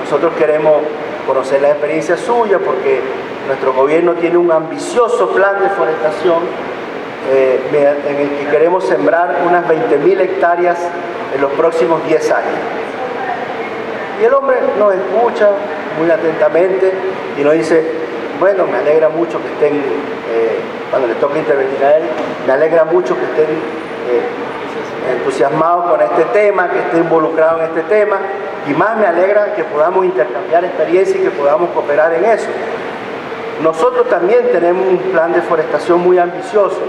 nosotros queremos conocer la experiencia suya porque nuestro gobierno tiene un ambicioso plan de forestación en el que queremos sembrar unas 20.000 hectáreas en los próximos 10 años. Y el hombre nos escucha muy atentamente y nos dice, bueno, me alegra mucho que estén, cuando le toca intervenir a él, me alegra mucho que estén entusiasmados con este tema, que estén involucrados en este tema, y más me alegra que podamos intercambiar experiencias y que podamos cooperar en eso. Nosotros también tenemos un plan de forestación muy ambicioso.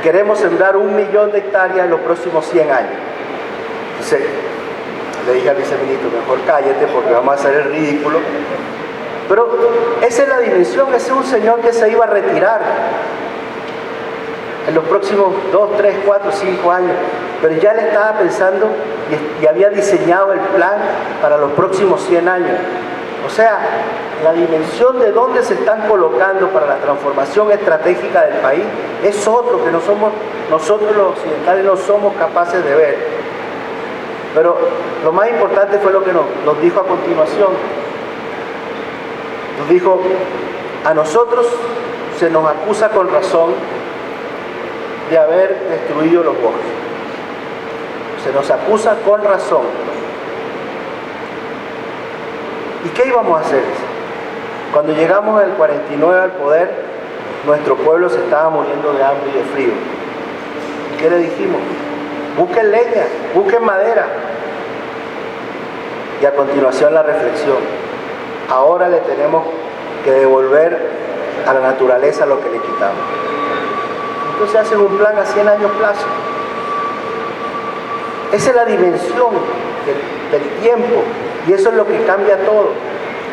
Queremos sembrar 1 millón de hectáreas en los próximos 100 años. Entonces, le dije al viceministro, mejor cállate porque vamos a hacer el ridículo. Pero esa es la dimensión, ese es un señor que se iba a retirar en los próximos 2, 3, 4, 5 años, pero ya le estaba pensando y había diseñado el plan para los próximos 100 años. O sea, la dimensión de dónde se están colocando para la transformación estratégica del país es otro que nosotros los occidentales no somos capaces de ver. Pero lo más importante fue lo que nos dijo a continuación. Nos dijo, a nosotros se nos acusa con razón de haber destruido los bosques. Se nos acusa con razón. ¿Y qué íbamos a hacer? Cuando llegamos en el 49 al poder, nuestro pueblo se estaba muriendo de hambre y de frío. ¿Y qué le dijimos? Busquen leña, busquen madera. Y a continuación la reflexión. Ahora le tenemos que devolver a la naturaleza lo que le quitamos. Entonces hacen un plan a 100 años plazo. Esa es la dimensión del tiempo y eso es lo que cambia todo.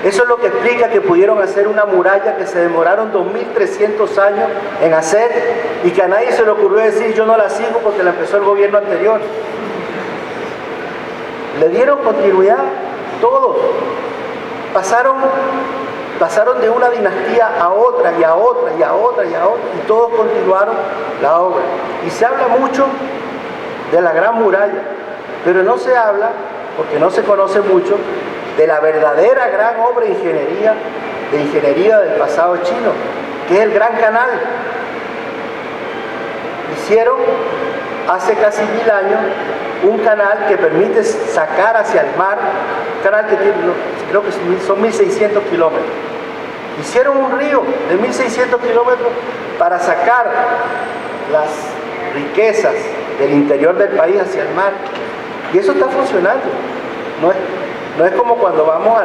Eso es lo que explica que pudieron hacer una muralla que se demoraron 2300 años en hacer y que a nadie se le ocurrió decir yo no la sigo porque la empezó el gobierno anterior. Le dieron continuidad todos. Pasaron de una dinastía a otra y a otra y a otra y a otra y todos continuaron la obra. Y se habla mucho de la Gran Muralla, pero no se habla, porque no se conoce mucho, de la verdadera gran obra de ingeniería del pasado chino, que es el Gran Canal. Hicieron hace casi 1000 años un canal que permite sacar hacia el mar, un canal que tiene, creo que son 1600 kilómetros. Hicieron un río de 1600 kilómetros para sacar las riquezas del interior del país hacia el mar. Y eso está funcionando. No es como cuando vamos a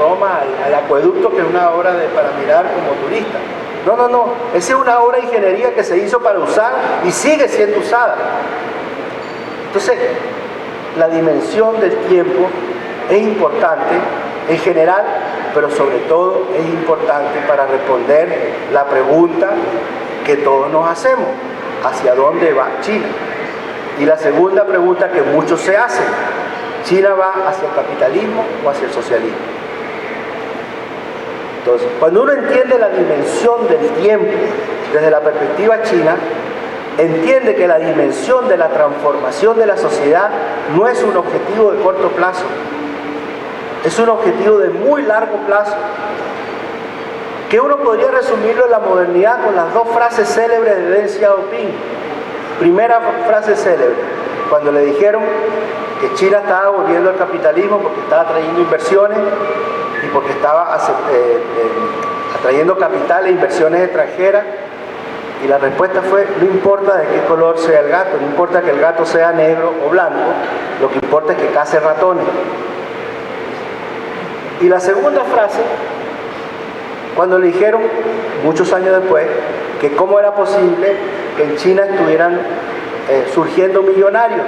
Roma, al acueducto, que es una obra para mirar como turista. No. Esa es una obra de ingeniería que se hizo para usar y sigue siendo usada. Entonces, la dimensión del tiempo es importante en general, pero sobre todo es importante para responder la pregunta que todos nos hacemos: ¿hacia dónde va China? Y la segunda pregunta que muchos se hacen: ¿China va hacia el capitalismo o hacia el socialismo? Entonces, cuando uno entiende la dimensión del tiempo desde la perspectiva china, entiende que la dimensión de la transformación de la sociedad no es un objetivo de corto plazo, es un objetivo de muy largo plazo, que uno podría resumirlo en la modernidad con las dos frases célebres de Deng Xiaoping. Primera frase célebre, cuando le dijeron que China estaba volviendo al capitalismo porque estaba trayendo inversiones y porque estaba atrayendo capital e inversiones extranjeras, y la respuesta fue: no importa de qué color sea el gato, no importa que el gato sea negro o blanco, lo que importa es que case ratones. Y la segunda frase, cuando le dijeron, muchos años después, que cómo era posible que en China estuvieran surgiendo millonarios,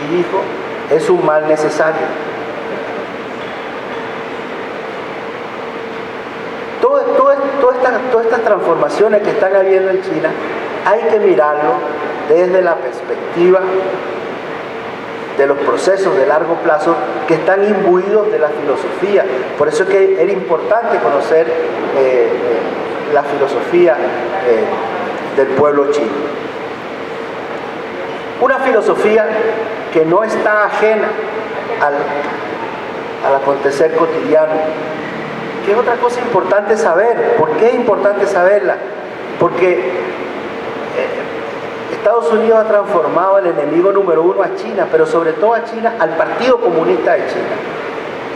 y dijo: es un mal necesario. Todas estas transformaciones que están habiendo en China hay que mirarlo desde la perspectiva de los procesos de largo plazo que están imbuidos de la filosofía. Por eso es que era importante conocer la filosofía del pueblo chino. Una filosofía que no está ajena al acontecer cotidiano, que es otra cosa importante saber. ¿Por qué es importante saberla? Porque Estados Unidos ha transformado el enemigo número uno a China, pero sobre todo a China, al Partido Comunista de China,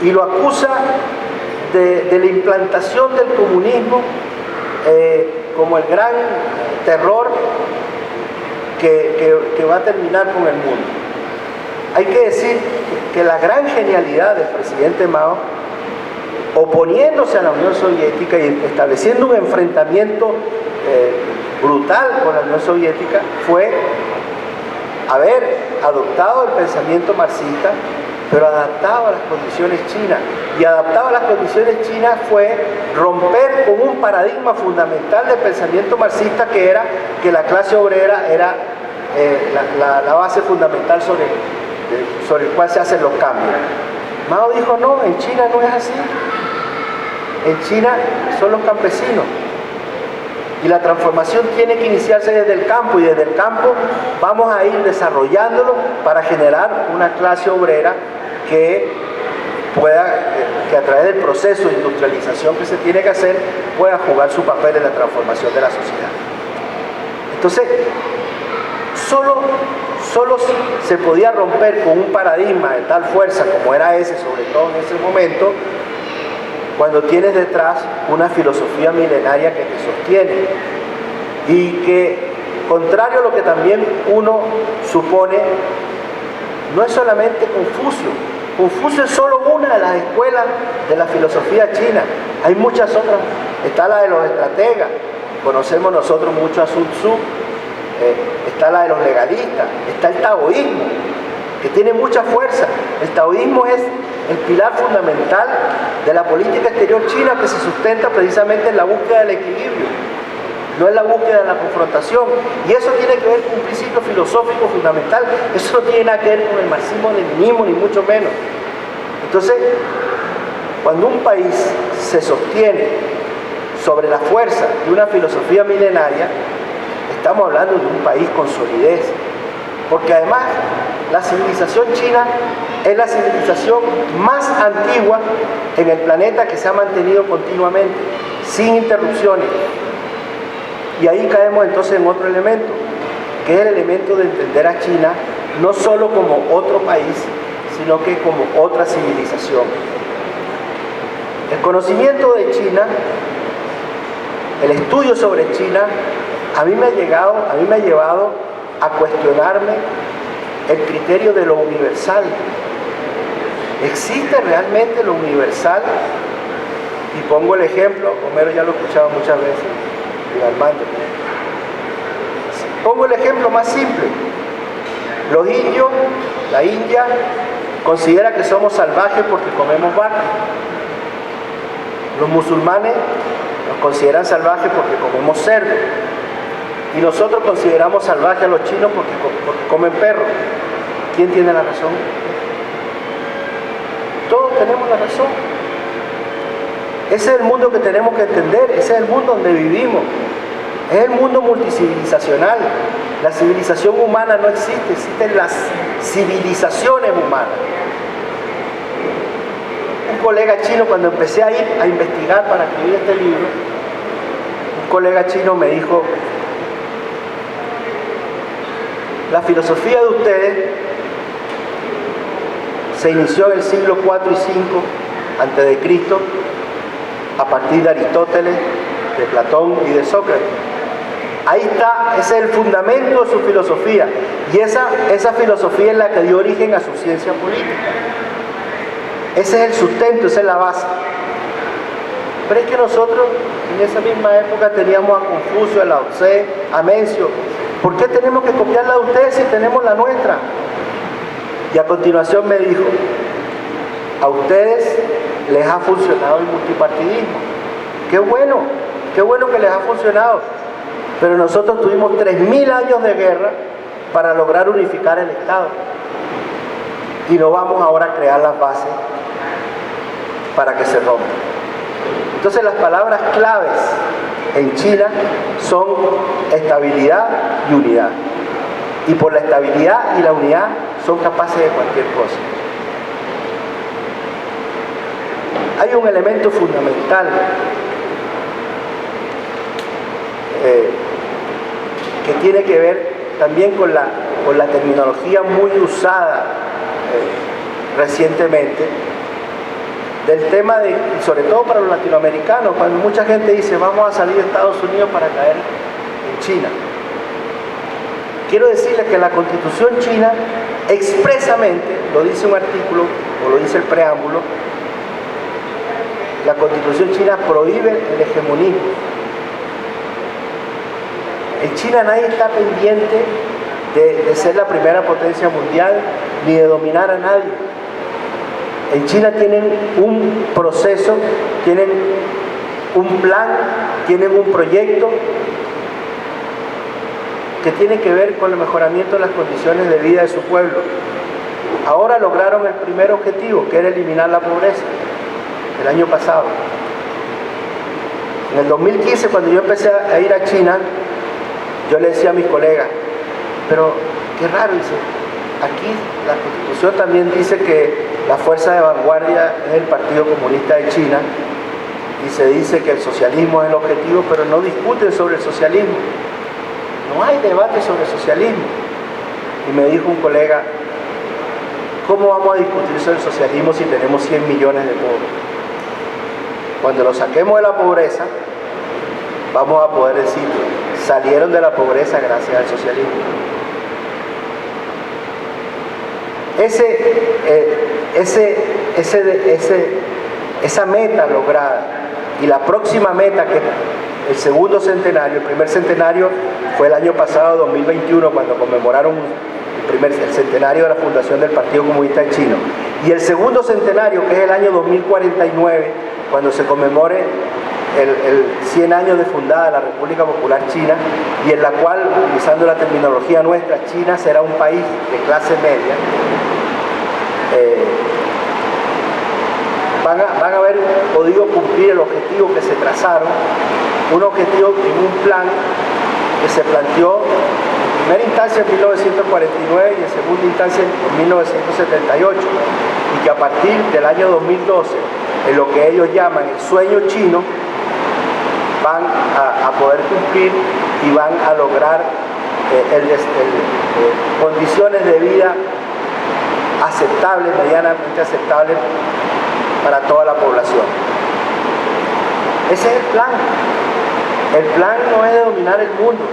y lo acusa de la implantación del comunismo como el gran terror que va a terminar con el mundo. Hay que decir que la gran genialidad del presidente Mao, oponiéndose a la Unión Soviética y estableciendo un enfrentamiento brutal con la Unión Soviética, fue haber adoptado el pensamiento marxista pero adaptado a las condiciones chinas. Y adaptado a las condiciones chinas fue romper con un paradigma fundamental del pensamiento marxista, que era que la clase obrera era la base fundamental sobre el cual se hacen los cambios. Mao dijo, no, en China no es así. En China son los campesinos. Y la transformación tiene que iniciarse desde el campo, y desde el campo vamos a ir desarrollándolo para generar una clase obrera que a través del proceso de industrialización que se tiene que hacer, pueda jugar su papel en la transformación de la sociedad. Entonces, solo se podía romper con un paradigma de tal fuerza como era ese, sobre todo en ese momento, cuando tienes detrás una filosofía milenaria que te sostiene y que, contrario a lo que también uno supone, no es solamente Confucio. Confucio es solo una de las escuelas de la filosofía china. Hay muchas otras. Está la de los estrategas, conocemos nosotros mucho a Sun Tzu. Está la de los legalistas, está el taoísmo, que tiene mucha fuerza. El taoísmo es el pilar fundamental de la política exterior china, que se sustenta precisamente en la búsqueda del equilibrio, no en la búsqueda de la confrontación. Y eso tiene que ver con un principio filosófico fundamental. Eso no tiene nada que ver con el marxismo-leninismo, ni mucho menos. Entonces, cuando un país se sostiene sobre la fuerza de una filosofía milenaria, estamos hablando de un país con solidez, porque además la civilización china es la civilización más antigua en el planeta, que se ha mantenido continuamente, sin interrupciones. Y ahí caemos entonces en otro elemento, que es el elemento de entender a China no solo como otro país, sino que como otra civilización. El conocimiento de China, el estudio sobre China, a mí me ha llevado a cuestionarme el criterio de lo universal. ¿Existe realmente lo universal? Y pongo el ejemplo, Homero ya lo he escuchado muchas veces, y Armando. Pongo el ejemplo más simple. Los indios, la India, considera que somos salvajes porque comemos vaca. Los musulmanes nos consideran salvajes porque comemos cerdo. Y nosotros consideramos salvajes a los chinos porque comen perros. ¿Quién tiene la razón? Todos tenemos la razón. Ese es el mundo que tenemos que entender, ese es el mundo donde vivimos. Es el mundo multicivilizacional. La civilización humana no existe, existen las civilizaciones humanas. Un colega chino, cuando empecé a ir a investigar para escribir este libro, un colega chino me dijo: la filosofía de ustedes se inició en el siglo IV y V antes de Cristo, a partir de Aristóteles, de Platón y de Sócrates. Ahí está, ese es el fundamento de su filosofía, y esa filosofía es la que dio origen a su ciencia política. Ese es el sustento, esa es la base. Pero es que nosotros en esa misma época teníamos a Confucio, a Lao Tse, a Mencio. ¿Por qué tenemos que copiar la de ustedes si tenemos la nuestra? Y a continuación me dijo: a ustedes les ha funcionado el multipartidismo. Qué bueno que les ha funcionado. Pero nosotros tuvimos 3.000 años de guerra para lograr unificar el Estado. Y no vamos ahora a crear las bases para que se rompa. Entonces las palabras claves en China son estabilidad y unidad. Y por la estabilidad y la unidad son capaces de cualquier cosa. Hay un elemento fundamental que tiene que ver también con la terminología muy usada recientemente, del tema de, y sobre todo para los latinoamericanos, cuando mucha gente dice vamos a salir de Estados Unidos para caer en China. Quiero decirles que la Constitución china expresamente, lo dice un artículo o lo dice el preámbulo, la Constitución china prohíbe el hegemonismo. En China nadie está pendiente de ser la primera potencia mundial ni de dominar a nadie. En China tienen un proceso, tienen un plan, tienen un proyecto que tiene que ver con el mejoramiento de las condiciones de vida de su pueblo. Ahora lograron el primer objetivo, que era eliminar la pobreza, el año pasado. En el 2015, cuando yo empecé a ir a China, yo le decía a mis colegas, pero qué raro, dice, aquí la Constitución también dice que la fuerza de vanguardia es el Partido Comunista de China y se dice que el socialismo es el objetivo, pero no discuten sobre el socialismo. No hay debate sobre el socialismo. Y me dijo un colega, ¿cómo vamos a discutir sobre el socialismo si tenemos 100 millones de pobres? Cuando lo saquemos de la pobreza, vamos a poder decir, salieron de la pobreza gracias al socialismo. Esa meta lograda y la próxima meta, que el segundo centenario, el primer centenario fue el año pasado, 2021, cuando conmemoraron el centenario de la fundación del Partido Comunista Chino, y el segundo centenario, que es el año 2049, cuando se conmemore el 100 años de fundada la República Popular China, y en la cual, utilizando la terminología nuestra, China será un país de clase media. Van a haber podido cumplir el objetivo que se trazaron, un objetivo en un plan que se planteó en primera instancia en 1949 y en segunda instancia en 1978, y que a partir del año 2012, en lo que ellos llaman el sueño chino, van a poder cumplir y van a lograr condiciones de vida aceptables, medianamente aceptables para toda la población. Ese es el plan. El plan no es de dominar el mundo.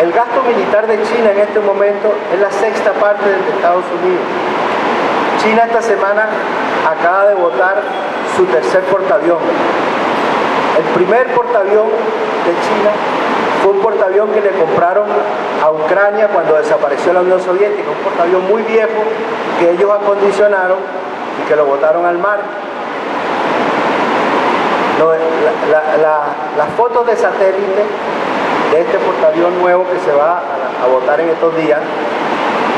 El gasto militar de China en este momento es la sexta parte del de Estados Unidos. China esta semana acaba de votar su tercer portaavión. El primer portaavión de China fue un portaavión que le compraron a Ucrania cuando desapareció la Unión Soviética, un portaavión muy viejo que ellos acondicionaron y que lo botaron al mar. Las fotos de satélite de este portaavión nuevo que se va a botar en estos días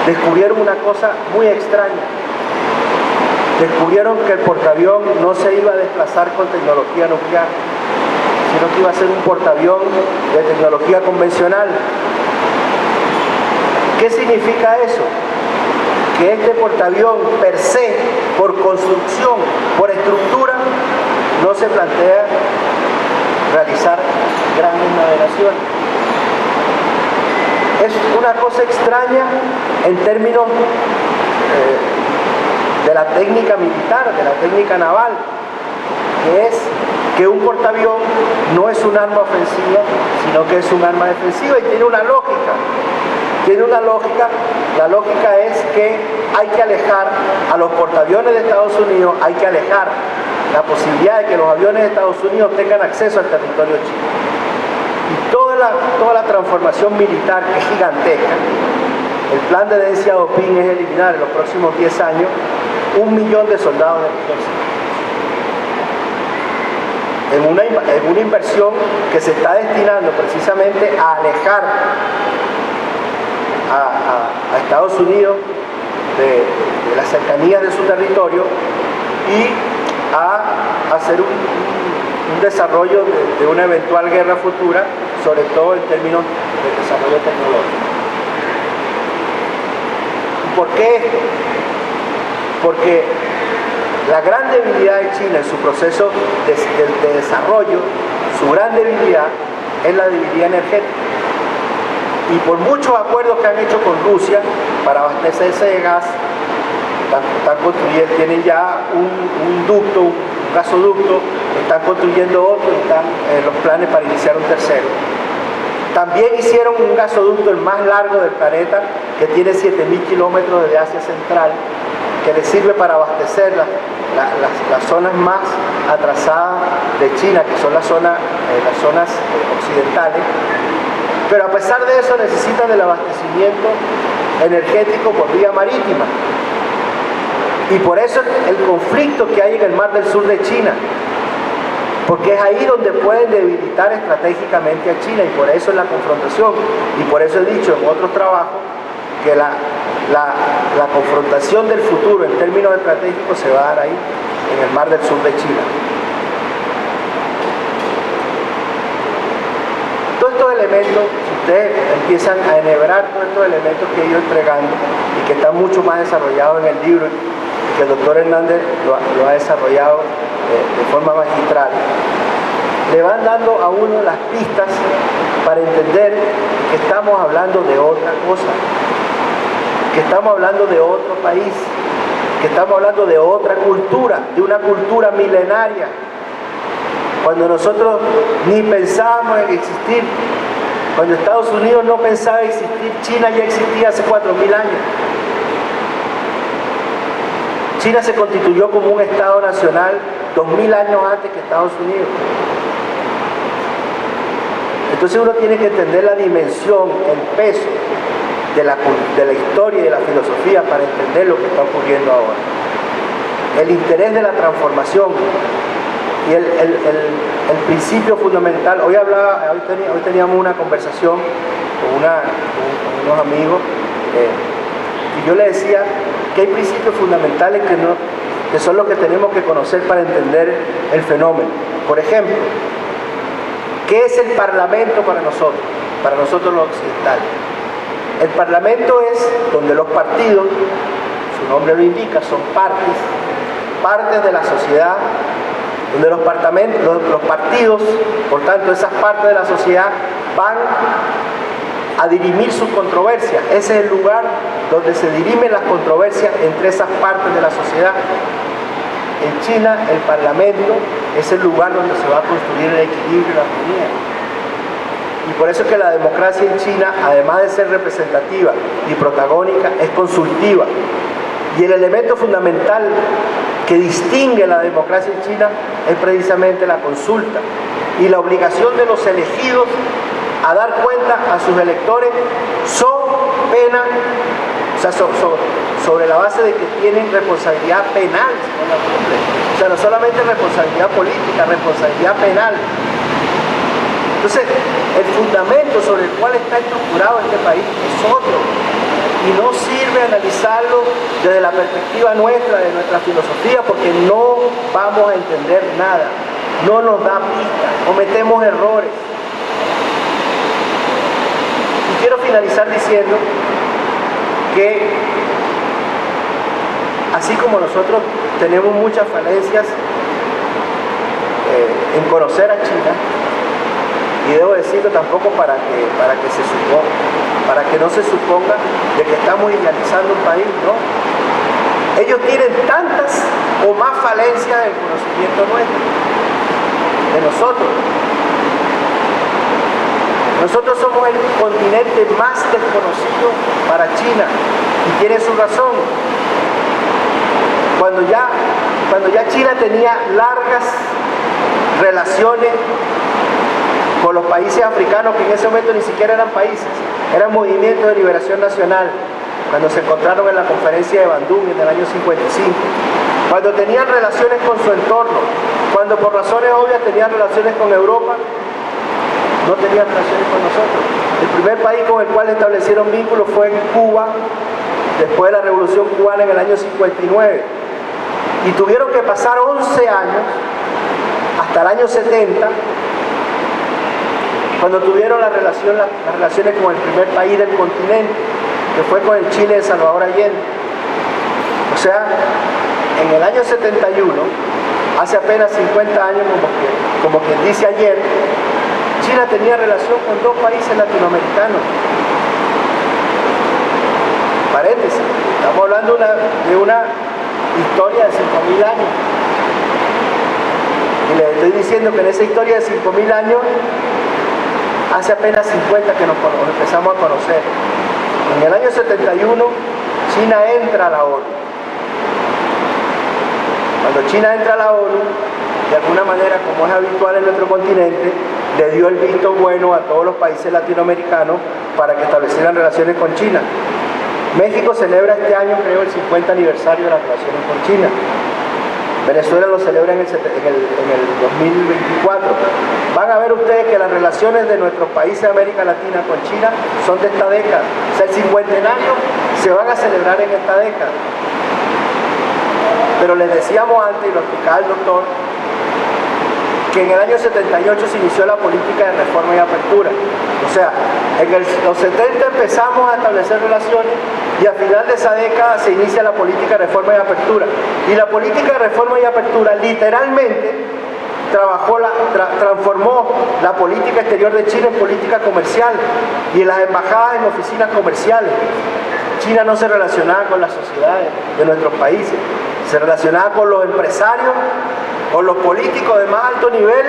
descubrieron una cosa muy extraña. Descubrieron que el portaavión no se iba a desplazar con tecnología nuclear, sino que iba a ser un portaavión de tecnología convencional. ¿Qué significa eso? Que este portaavión per se, por construcción, por estructura, no se plantea realizar grandes navegaciones. Es una cosa extraña en términos de la técnica militar, de la técnica naval, que es que un portaavión no es un arma ofensiva, sino que es un arma defensiva, y tiene una lógica. Tiene una lógica. La lógica es que hay que alejar a los portaaviones de Estados Unidos, hay que alejar la posibilidad de que los aviones de Estados Unidos tengan acceso al territorio chino. Y toda la transformación militar, que es gigantesca, el plan de Deng Xiaoping es eliminar en los próximos 10 años 1 millón de soldados del ejército. En una inversión que se está destinando precisamente a alejar a Estados Unidos de las cercanías de su territorio y a hacer un desarrollo de una eventual guerra futura, sobre todo en términos de desarrollo tecnológico. ¿Por qué esto? Porque la gran debilidad de China en su proceso de desarrollo, su gran debilidad es la debilidad energética. Y por muchos acuerdos que han hecho con Rusia para abastecerse de gas, están construyendo, tienen ya un ducto, un gasoducto, están construyendo otro y están en los planes para iniciar un tercero. También hicieron un gasoducto, el más largo del planeta, que tiene 7.000 kilómetros desde Asia Central, que les sirve para abastecer las zonas más atrasadas de China, que son las zonas occidentales. Pero a pesar de eso necesitan del abastecimiento energético por vía marítima. Y por eso el conflicto que hay en el Mar del Sur de China, porque es ahí donde pueden debilitar estratégicamente a China, y por eso es la confrontación. Y por eso he dicho en otros trabajos que la confrontación del futuro en términos estratégicos se va a dar ahí, en el Mar del Sur de China. Todos estos elementos, si ustedes empiezan a enhebrar todos estos elementos que he ido entregando y que están mucho más desarrollados en el libro, que el doctor Hernández lo ha desarrollado de forma magistral, le van dando a uno las pistas para entender que estamos hablando de otra cosa, que estamos hablando de otro país, que estamos hablando de otra cultura, de una cultura milenaria. Cuando nosotros ni pensábamos en existir, cuando Estados Unidos no pensaba existir, China ya existía hace 4.000 años. China se constituyó como un Estado nacional 2.000 años antes que Estados Unidos. Entonces uno tiene que entender la dimensión, el peso de la historia y de la filosofía para entender lo que está ocurriendo ahora. El interés de la transformación y el principio fundamental. Hoy teníamos una conversación con unos amigos y yo le decía que hay principios fundamentales que son los que tenemos que conocer para entender el fenómeno. Por ejemplo, ¿qué es el Parlamento para nosotros los occidentales? El Parlamento es donde los partidos, su nombre lo indica, son partes de la sociedad, donde los partidos, por tanto, esas partes de la sociedad van a dirimir sus controversias. Ese es el lugar donde se dirimen las controversias entre esas partes de la sociedad. En China, el Parlamento es el lugar donde se va a construir el equilibrio y la armonía. Y por eso es que la democracia en China, además de ser representativa y protagónica, es consultiva. Y el elemento fundamental que distingue la democracia en China es precisamente la consulta y la obligación de los elegidos a dar cuenta a sus electores sobre la base de que tienen responsabilidad penal si no la cumplen. O sea, no solamente responsabilidad política, responsabilidad penal. Entonces, el fundamento sobre el cual está estructurado este país es otro. Y no sirve analizarlo desde la perspectiva nuestra, de nuestra filosofía, porque no vamos a entender nada. No nos da pistas, cometemos errores. Y quiero finalizar diciendo que así como nosotros tenemos muchas falencias en conocer a China, y debo decirlo tampoco para que no se suponga de que estamos idealizando un país, ¿no? Ellos tienen tantas o más falencias del conocimiento nuestro, de nosotros. Nosotros somos el continente más desconocido para China, y tiene su razón. Cuando ya China tenía largas relaciones con los países africanos, que en ese momento ni siquiera eran países, eran movimientos de liberación nacional, cuando se encontraron en la conferencia de Bandung en el año 55, cuando tenían relaciones con su entorno, cuando por razones obvias tenían relaciones con Europa, no tenían relaciones con nosotros. El primer país con el cual establecieron vínculos fue Cuba, después de la Revolución Cubana en el año 59, y tuvieron que pasar 11 años, hasta el año 70, cuando tuvieron las relaciones con el primer país del continente, que fue con el Chile de Salvador Allende. O sea, en el año 71, hace apenas 50 años, como quien dice ayer, China tenía relación con 2 países latinoamericanos. Paréntesis, estamos hablando de una historia de 5.000 años. Y les estoy diciendo que en esa historia de 5.000 años, hace apenas 50 que nos empezamos a conocer. En el año 71, China entra a la ONU. Cuando China entra a la ONU, de alguna manera, como es habitual en nuestro continente, le dio el visto bueno a todos los países latinoamericanos para que establecieran relaciones con China. México celebra este año, creo, el 50 aniversario de las relaciones con China. Venezuela lo celebra en el 2024. Van a ver ustedes que las relaciones de nuestros países de América Latina con China son de esta década. O sea, el cincuentenario se van a celebrar en esta década. Pero les decíamos antes, y lo explicaba el doctor, que en el año 78 se inició la política de reforma y apertura. O sea, en los 70 empezamos a establecer relaciones y a final de esa década se inicia la política de reforma y apertura. Y la política de reforma y apertura literalmente transformó la política exterior de China en política comercial y en las embajadas en oficinas comerciales. China no se relacionaba con las sociedades de nuestros países, se relacionaba con los empresarios, con los políticos de más alto nivel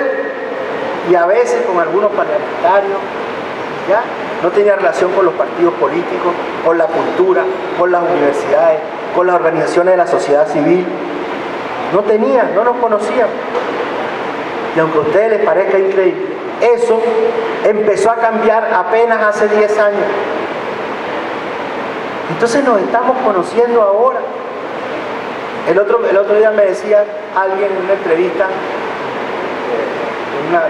y a veces con algunos parlamentarios. ¿Ya? No tenía relación con los partidos políticos, con la cultura, con las universidades, con las organizaciones de la sociedad civil. No tenía, no nos conocían. Y aunque a ustedes les parezca increíble, eso empezó a cambiar apenas hace 10 años. Entonces nos estamos conociendo ahora. El otro día me decía alguien en una entrevista,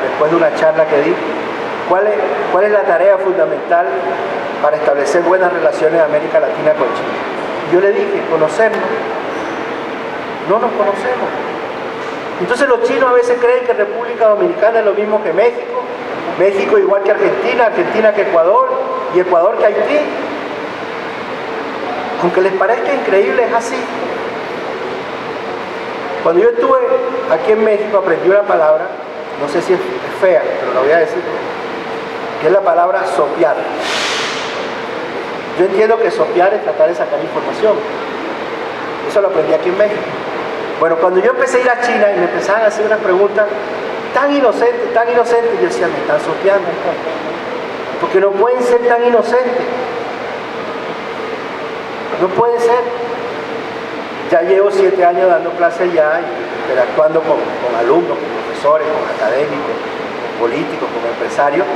después de una charla que di, ¿cuál es la tarea fundamental para establecer buenas relaciones de América Latina con China? Yo le dije, conocernos. No nos conocemos. Entonces los chinos a veces creen que República Dominicana es lo mismo que México, México igual que Argentina, Argentina que Ecuador y Ecuador que Haití. Aunque les parezca increíble, es así. Cuando yo estuve aquí en México aprendí una palabra, no sé si es fea, pero la voy a decir, que es la palabra sopear. Yo entiendo que sopear es tratar de sacar información. Eso lo aprendí aquí en México. Bueno, cuando yo empecé a ir a China y me empezaban a hacer unas preguntas tan inocentes, yo decía, me están sopeando. Porque no pueden ser tan inocentes. No pueden ser. Ya llevo 7 años dando clases allá y interactuando con alumnos, con profesores, con académicos, con políticos, con empresarios.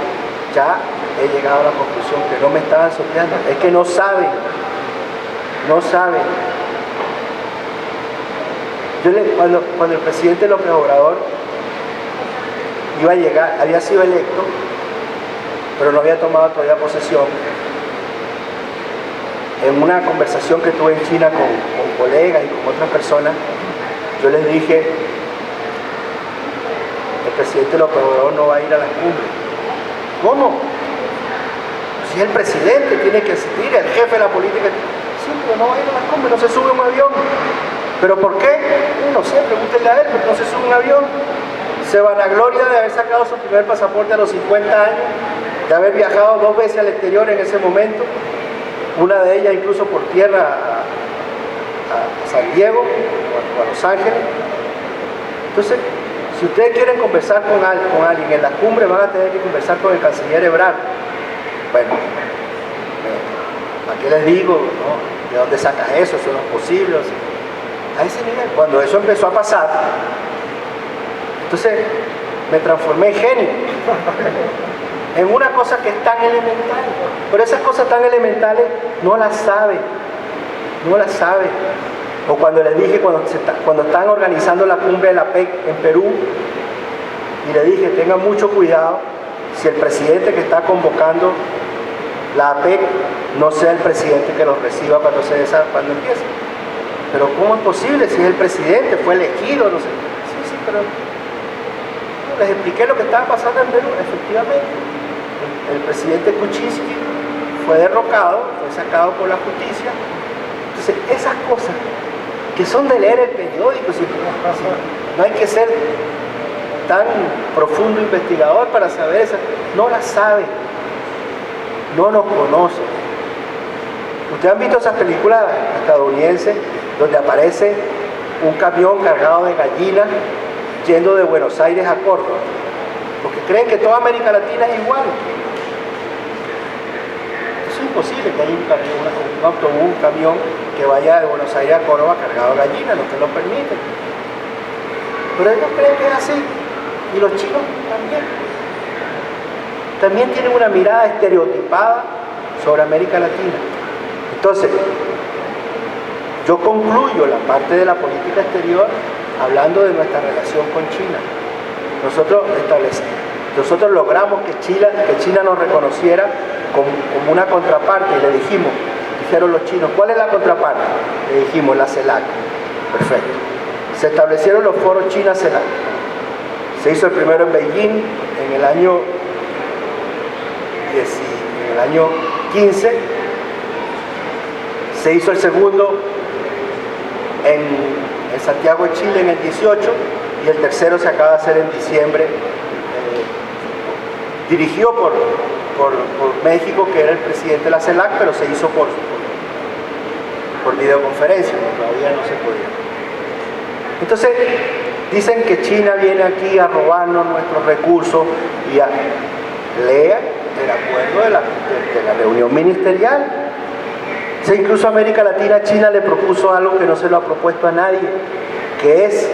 Ya he llegado a la conclusión que no me estaban sopeando. Es que no saben. No saben. Cuando el presidente López Obrador iba a llegar, había sido electo, pero no había tomado todavía posesión, en una conversación que tuve en China con colegas y con otras personas, yo les dije, el presidente López Obrador no va a ir a las cumbres. ¿Cómo? Si el presidente tiene que asistir, el jefe de la política, sí, pero no va a ir a las cumbres, no se sube un avión. ¿Pero por qué? No sé, pregúntenle a él, porque no se sube un avión. Se vanagloria de haber sacado su primer pasaporte a los 50 años, de haber viajado 2 veces al exterior en ese momento, una de ellas incluso por tierra a San Diego o a Los Ángeles. Entonces, si ustedes quieren conversar con alguien en la cumbre, van a tener que conversar con el canciller Ebrard. Bueno, ¿a qué les digo? ¿No? ¿De dónde sacas eso? Eso no es posible. O sea, a ese nivel, cuando eso empezó a pasar, entonces me transformé en genio, en una cosa que es tan elemental, pero esas cosas tan elementales no las saben, no las saben. O cuando les dije, cuando están organizando la cumbre de la APEC en Perú, y le dije, tengan mucho cuidado si el presidente que está convocando la APEC no sea el presidente que los reciba cuando empiece. Pero ¿cómo es posible si es el presidente, fue elegido? No sé. Sí, pero les expliqué lo que estaba pasando en Perú. Efectivamente, el presidente Kuczynski fue derrocado, fue sacado por la justicia. Entonces, esas cosas que son de leer el periódico, no hay que ser tan profundo investigador para saber eso, no las sabe, no nos conoce. Ustedes han visto esas películas estadounidenses donde aparece un camión cargado de gallinas yendo de Buenos Aires a Córdoba, porque creen que toda América Latina es igual. Eso es imposible que haya un autobús, un camión que vaya de Buenos Aires a Córdoba cargado de gallinas, no te lo permiten. Pero ellos creen que es así, y los chinos también tienen una mirada estereotipada sobre América Latina. Entonces, yo concluyo la parte de la política exterior hablando de nuestra relación con China. Nosotros logramos que China nos reconociera como una contraparte, y le dijeron los chinos, ¿cuál es la contraparte? Le dijimos, la CELAC. Perfecto. Se establecieron los foros China-CELAC. Se hizo el primero en Beijing en el año 15. Se hizo el segundo en Santiago de Chile en el 18 y el tercero se acaba de hacer en diciembre, dirigido por México, que era el presidente de la CELAC, pero se hizo por videoconferencia, todavía no se podía. Entonces, dicen que China viene aquí a robarnos nuestros recursos y a leer el acuerdo de la reunión ministerial. O sea, incluso América Latina, China le propuso algo que no se lo ha propuesto a nadie, que es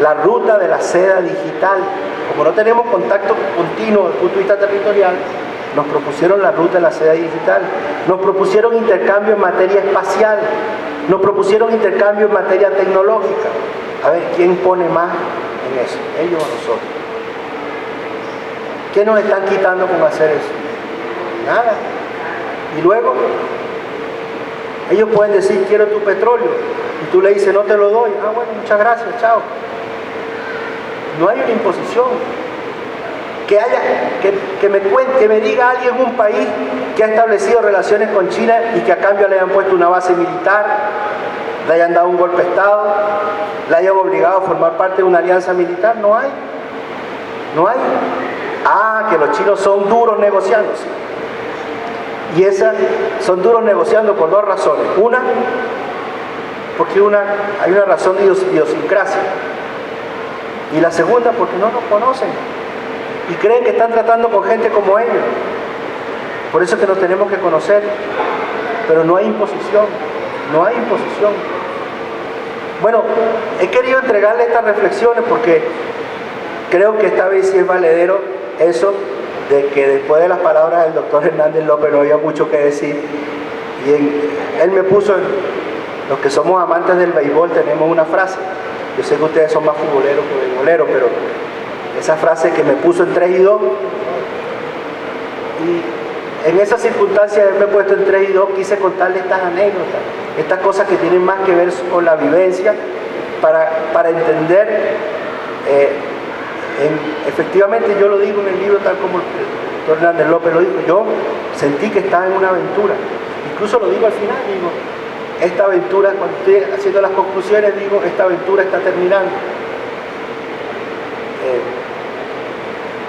la ruta de la seda digital. Como no tenemos contacto continuo desde el punto de vista territorial, nos propusieron la ruta de la seda digital, nos propusieron intercambio en materia espacial, nos propusieron intercambio en materia tecnológica. A ver, ¿quién pone más en eso? ¿Ellos o nosotros? ¿Qué nos están quitando con hacer eso? Nada. Y luego, ellos pueden decir, quiero tu petróleo, y tú le dices, no te lo doy. Ah, bueno, muchas gracias, chao. No hay una imposición. Que me diga alguien en un país que ha establecido relaciones con China y que a cambio le hayan puesto una base militar, le hayan dado un golpe de Estado, le hayan obligado a formar parte de una alianza militar. No hay. No hay. Ah, que los chinos son duros negociando. Sí. Y son duros negociando por dos razones. Una, porque hay una razón de idiosincrasia. Y la segunda, porque no nos conocen y creen que están tratando con gente como ellos. Por eso es que nos tenemos que conocer, pero no hay imposición, no hay imposición. Bueno, he querido entregarle estas reflexiones porque creo que esta vez sí es valedero eso de que después de las palabras del doctor Hernández López no había mucho que decir, y él me puso, los que somos amantes del béisbol tenemos una frase. Yo sé que ustedes son más futboleros que beisboleros, pero esa frase que me puso en 3 y 2, y en esas circunstancias de haberme puesto en 3 y 2, quise contarle estas anécdotas, estas cosas que tienen más que ver con la vivencia, para entender, efectivamente yo lo digo en el libro tal como el doctor Hernández López lo dijo, yo sentí que estaba en una aventura, incluso lo digo al final, digo, esta aventura, cuando estoy haciendo las conclusiones, digo, esta aventura está terminando.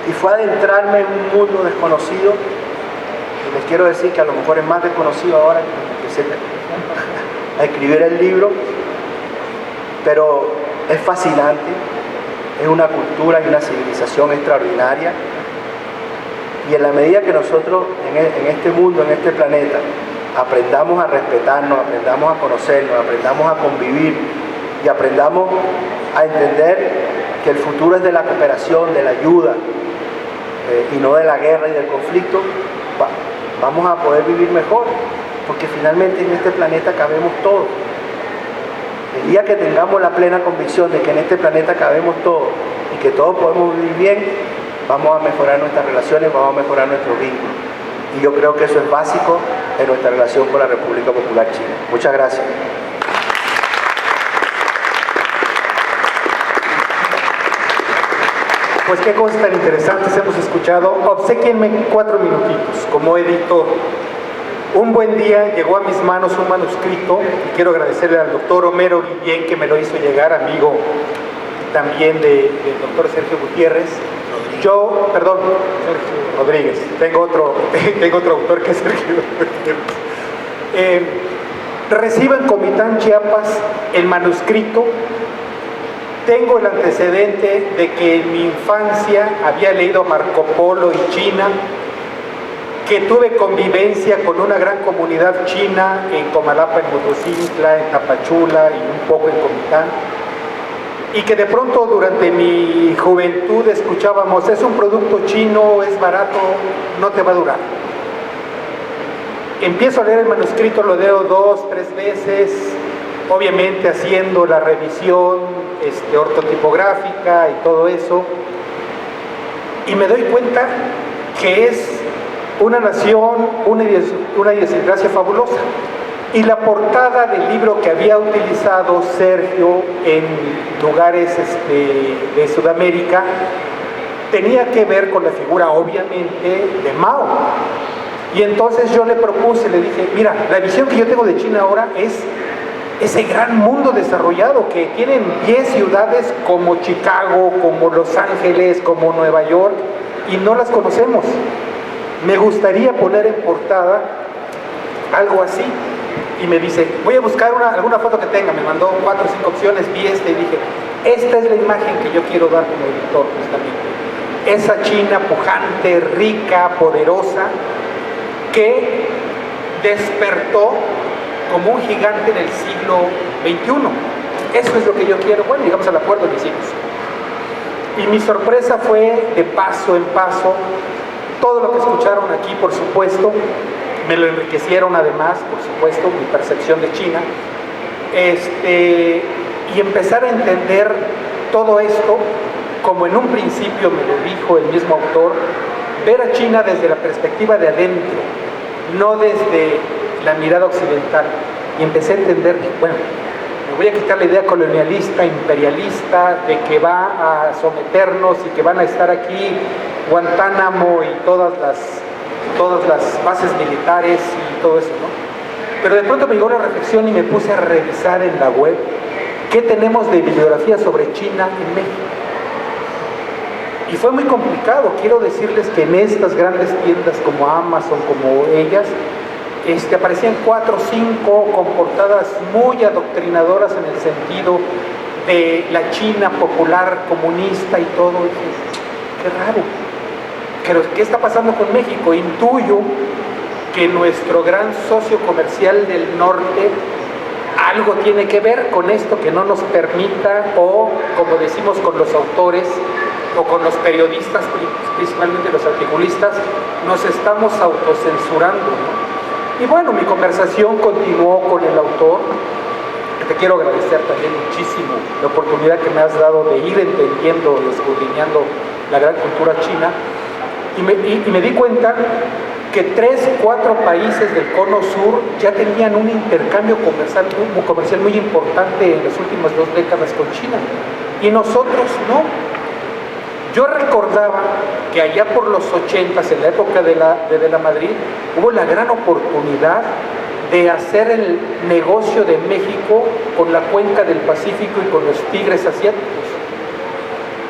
Y fue adentrarme en un mundo desconocido, y les quiero decir que a lo mejor es más desconocido ahora que empecé a escribir el libro, pero es fascinante, es una cultura y una civilización extraordinaria, y en la medida que nosotros en este mundo, en este planeta, aprendamos a respetarnos, aprendamos a conocernos, aprendamos a convivir y aprendamos a entender que el futuro es de la cooperación, de la ayuda, y no de la guerra y del conflicto, vamos a poder vivir mejor, porque finalmente en este planeta cabemos todos. El día que tengamos la plena convicción de que en este planeta cabemos todos y que todos podemos vivir bien, vamos a mejorar nuestras relaciones, vamos a mejorar nuestros vínculos. Y yo creo que eso es básico en nuestra relación con la República Popular China. Muchas gracias. Pues qué cosas tan interesantes hemos escuchado. Obséquienme 4 minutitos como editor. Un buen día llegó a mis manos un manuscrito y quiero agradecerle al doctor Homero Guillén que me lo hizo llegar, amigo también del doctor Sergio Gutiérrez. Sergio Rodríguez. Tengo otro autor que es Sergio Gutiérrez. Recibo en Comitán, Chiapas, el manuscrito. Tengo el antecedente de que en mi infancia había leído Marco Polo y China, que tuve convivencia con una gran comunidad china en Comalapa, en Motocintla, en Tapachula y un poco en Comitán, y que de pronto durante mi juventud escuchábamos, es un producto chino, es barato, no te va a durar. empiezo a leer el manuscrito, lo leo 2, 3 veces, obviamente haciendo la revisión ortotipográfica y todo eso, y me doy cuenta que es una nación, una idiosincrasia fabulosa. Y la portada del libro que había utilizado Sergio en lugares de Sudamérica tenía que ver con la figura, obviamente, de Mao. Y entonces yo le propuse, le dije, mira, la visión que yo tengo de China ahora es ese gran mundo desarrollado que tienen 10 ciudades como Chicago, como Los Ángeles, como Nueva York, y no las conocemos. Me gustaría poner en portada algo así. Y me dice, voy a buscar alguna foto que tenga. Me mandó 4 o 5 opciones, vi esta y dije, esta es la imagen que yo quiero dar como editor justamente. Esa China pujante, rica, poderosa, que despertó como un gigante en el siglo XXI. Eso es lo que yo quiero. Bueno, llegamos al acuerdo, lo hicimos. Y mi sorpresa fue de paso en paso. Todo lo que escucharon aquí, por supuesto, me lo enriquecieron además, por supuesto, mi percepción de China. Y empezar a entender todo esto, como en un principio me lo dijo el mismo autor, ver a China desde la perspectiva de adentro, no desde la mirada occidental. Y empecé a entender, bueno, me voy a quitar la idea colonialista, imperialista, de que va a someternos y que van a estar aquí Guantánamo y todas las bases militares y todo eso, ¿no? Pero de pronto me llegó la reflexión y me puse a revisar en la web qué tenemos de bibliografía sobre China en México. Y fue muy complicado. Quiero decirles que en estas grandes tiendas como Amazon, como ellas, aparecían 4 o 5 con portadas muy adoctrinadoras en el sentido de la China popular, comunista y todo. Y dije, qué raro. ¿Qué está pasando con México? Intuyo que nuestro gran socio comercial del norte algo tiene que ver con esto, que no nos permita, o como decimos con los autores o con los periodistas, principalmente los articulistas, nos estamos autocensurando, ¿no? Y bueno, mi conversación continuó con el autor, que te quiero agradecer también muchísimo la oportunidad que me has dado de ir entendiendo y escudriñando la gran cultura china. Y me di cuenta que 3, 4 países del cono sur ya tenían un intercambio comercial muy importante en las últimas 2 décadas con China, y nosotros no. Yo recordaba que allá por los 80s, en la época de la Madrid, hubo la gran oportunidad de hacer el negocio de México con la cuenca del Pacífico y con los tigres asiáticos.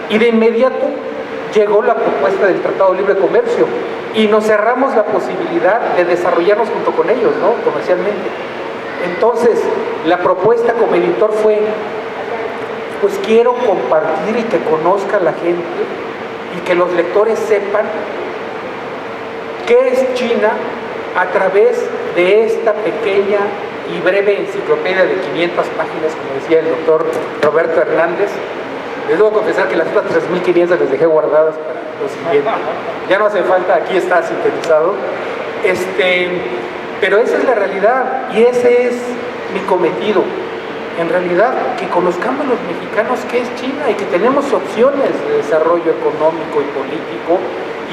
Y de inmediato llegó la propuesta del Tratado de Libre Comercio y nos cerramos la posibilidad de desarrollarnos junto con ellos, ¿no? Comercialmente. Entonces, la propuesta como editor fue, pues quiero compartir y que conozca la gente y que los lectores sepan qué es China a través de esta pequeña y breve enciclopedia de 500 páginas, como decía el doctor Roberto Hernández. Les debo confesar que las otras 3.500 las dejé guardadas para lo siguiente. Ya no hace falta, aquí está sintetizado. Pero esa es la realidad y ese es mi cometido. En realidad, que conozcamos los mexicanos qué es China y que tenemos opciones de desarrollo económico y político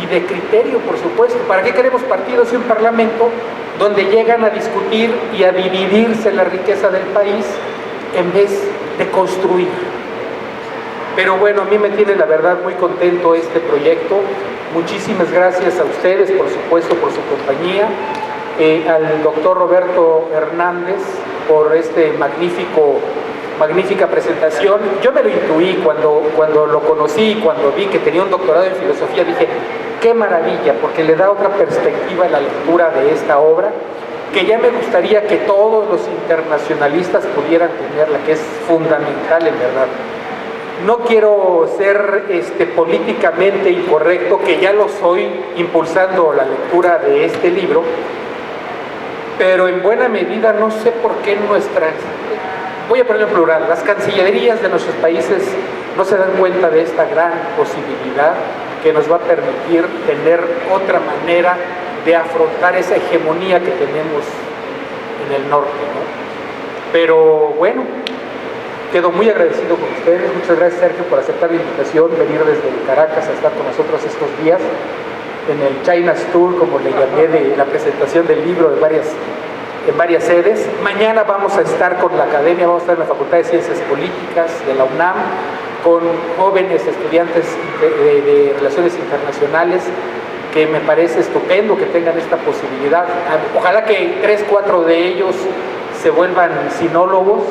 y de criterio, por supuesto. ¿Para qué queremos partidos y un parlamento donde llegan a discutir y a dividirse la riqueza del país en vez de construir? Pero bueno, a mí me tiene la verdad muy contento este proyecto. Muchísimas gracias a ustedes, por supuesto, por su compañía, al doctor Roberto Hernández por magnífica presentación. Yo me lo intuí cuando lo conocí, cuando vi que tenía un doctorado en filosofía, dije, qué maravilla, porque le da otra perspectiva a la lectura de esta obra, que ya me gustaría que todos los internacionalistas pudieran tenerla, que es fundamental en verdad. No quiero ser políticamente incorrecto, que ya lo soy impulsando la lectura de este libro, pero en buena medida no sé por qué voy a ponerlo en plural, las cancillerías de nuestros países no se dan cuenta de esta gran posibilidad que nos va a permitir tener otra manera de afrontar esa hegemonía que tenemos en el norte, ¿no? Pero bueno, quedo muy agradecido con ustedes. Muchas gracias, Sergio, por aceptar la invitación, venir desde Caracas a estar con nosotros estos días en el China's Tour, como le llamé, de la presentación del libro en varias sedes. Mañana vamos a estar con la academia, vamos a estar en la Facultad de Ciencias Políticas de la UNAM, con jóvenes estudiantes de Relaciones Internacionales, que me parece estupendo que tengan esta posibilidad. Ojalá que 3, 4 de ellos se vuelvan sinólogos,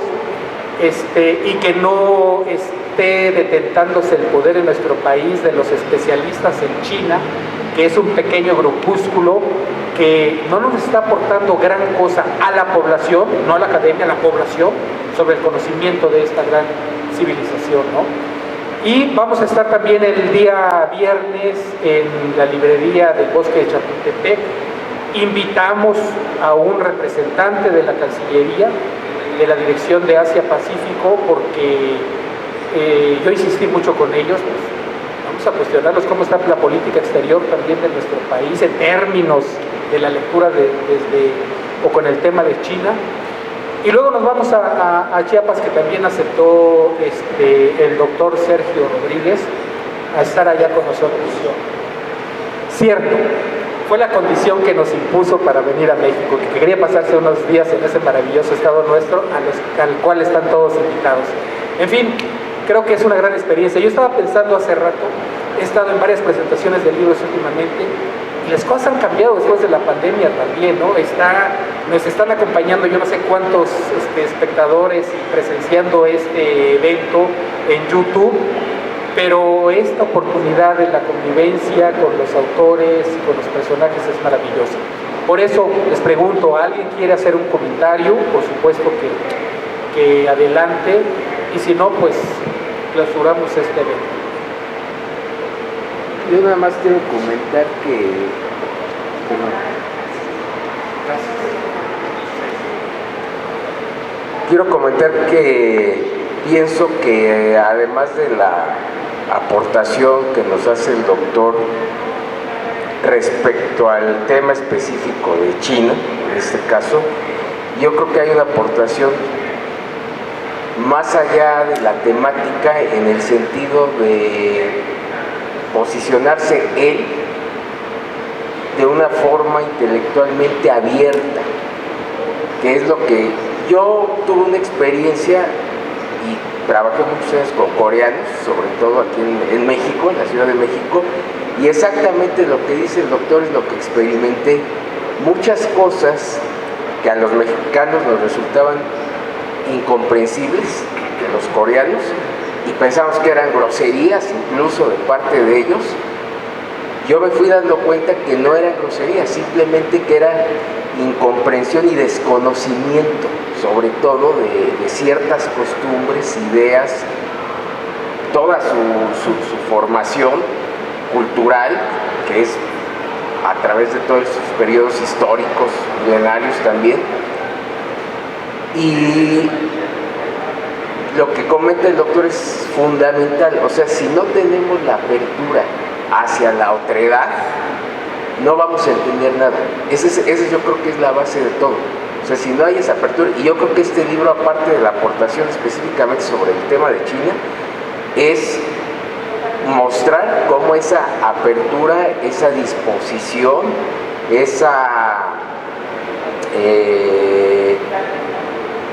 y que no esté detentándose el poder en nuestro país de los especialistas en China, que es un pequeño grupúsculo que no nos está aportando gran cosa a la población, no a la academia, a la población, sobre el conocimiento de esta gran civilización, ¿no? Y vamos a estar también el día viernes en la librería del Bosque de Chapultepec. Invitamos a un representante de la Cancillería, de la Dirección de Asia-Pacífico, porque yo insistí mucho con ellos, pues, vamos a cuestionarlos cómo está la política exterior también de nuestro país en términos de la lectura o con el tema de China. Y luego nos vamos a Chiapas, que también aceptó el doctor Sergio Rodríguez a estar allá con nosotros. Cierto, fue la condición que nos impuso para venir a México, que quería pasarse unos días en ese maravilloso estado nuestro, al cual están todos invitados. En fin, creo que es una gran experiencia. Yo estaba pensando hace rato, he estado en varias presentaciones de libros últimamente, y las cosas han cambiado después de la pandemia también, ¿no? Nos están acompañando yo no sé cuántos espectadores presenciando este evento en YouTube, pero esta oportunidad de la convivencia con los autores y con los personajes es maravillosa. Por eso les pregunto, ¿alguien quiere hacer un comentario? Por supuesto que adelante, y si no, pues clausuramos este evento. Yo nada más quiero comentar que pienso que además de la aportación que nos hace el doctor respecto al tema específico de China, en este caso, yo creo que hay una aportación más allá de la temática, en el sentido de posicionarse él de una forma intelectualmente abierta, que es lo que yo tuve una experiencia y trabajé muchos años con coreanos, sobre todo aquí en México, en la Ciudad de México, y exactamente lo que dice el doctor es lo que experimenté. Muchas cosas que a los mexicanos nos resultaban incomprensibles, de los coreanos, y pensamos que eran groserías incluso de parte de ellos. Yo me fui dando cuenta que no eran groserías, simplemente que era incomprensión y desconocimiento, sobre todo de ciertas costumbres, ideas, toda su formación cultural, que es a través de todos sus periodos históricos, milenarios también. Y lo que comenta el doctor es fundamental, o sea, si no tenemos la apertura hacia la otredad, no vamos a entender nada. Ese yo creo que es la base de todo. O sea, si no hay esa apertura, y yo creo que este libro, aparte de la aportación específicamente sobre el tema de China, es mostrar cómo esa apertura, esa disposición, esa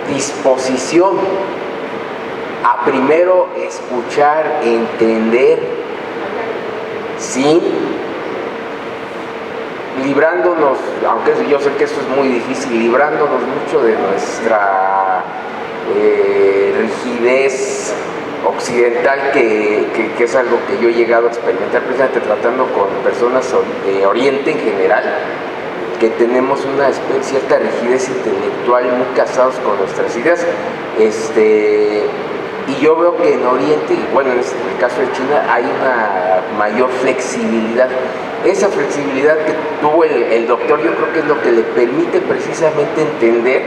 disposición a primero escuchar, entender, sin librándonos, aunque yo sé que esto es muy difícil, librándonos mucho de nuestra rigidez occidental, que es algo que yo he llegado a experimentar precisamente tratando con personas de Oriente en general, que tenemos una cierta rigidez intelectual, muy casados con nuestras ideas, y yo veo que en Oriente, y bueno, en el caso de China, hay una mayor flexibilidad. Esa flexibilidad que tuvo el doctor, yo creo que es lo que le permite precisamente entender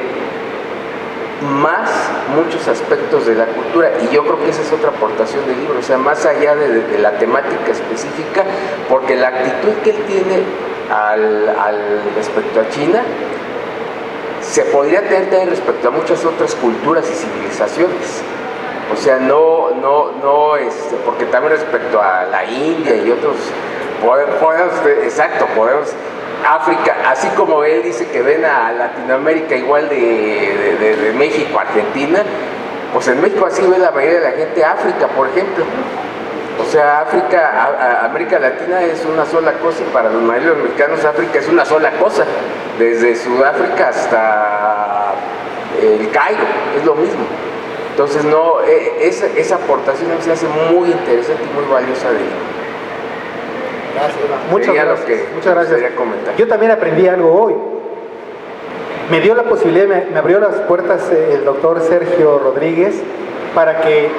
más muchos aspectos de la cultura, y yo creo que esa es otra aportación del libro, o sea, más allá de la temática específica, porque la actitud que él tiene respecto a China, se podría tener también respecto a muchas otras culturas y civilizaciones. O sea, porque también respecto a la India y otros, podemos, África, así como él dice que ven a Latinoamérica igual de México, Argentina, pues en México así ve la mayoría de la gente África, por ejemplo. O sea, América Latina es una sola cosa y para los mayores mexicanos África es una sola cosa, desde Sudáfrica hasta el Cairo, es lo mismo. Entonces, esa aportación me hace muy interesante y muy valiosa de él. Muchas gracias. Yo también aprendí algo hoy. Me dio la posibilidad, me abrió las puertas el doctor Sergio Rodríguez para que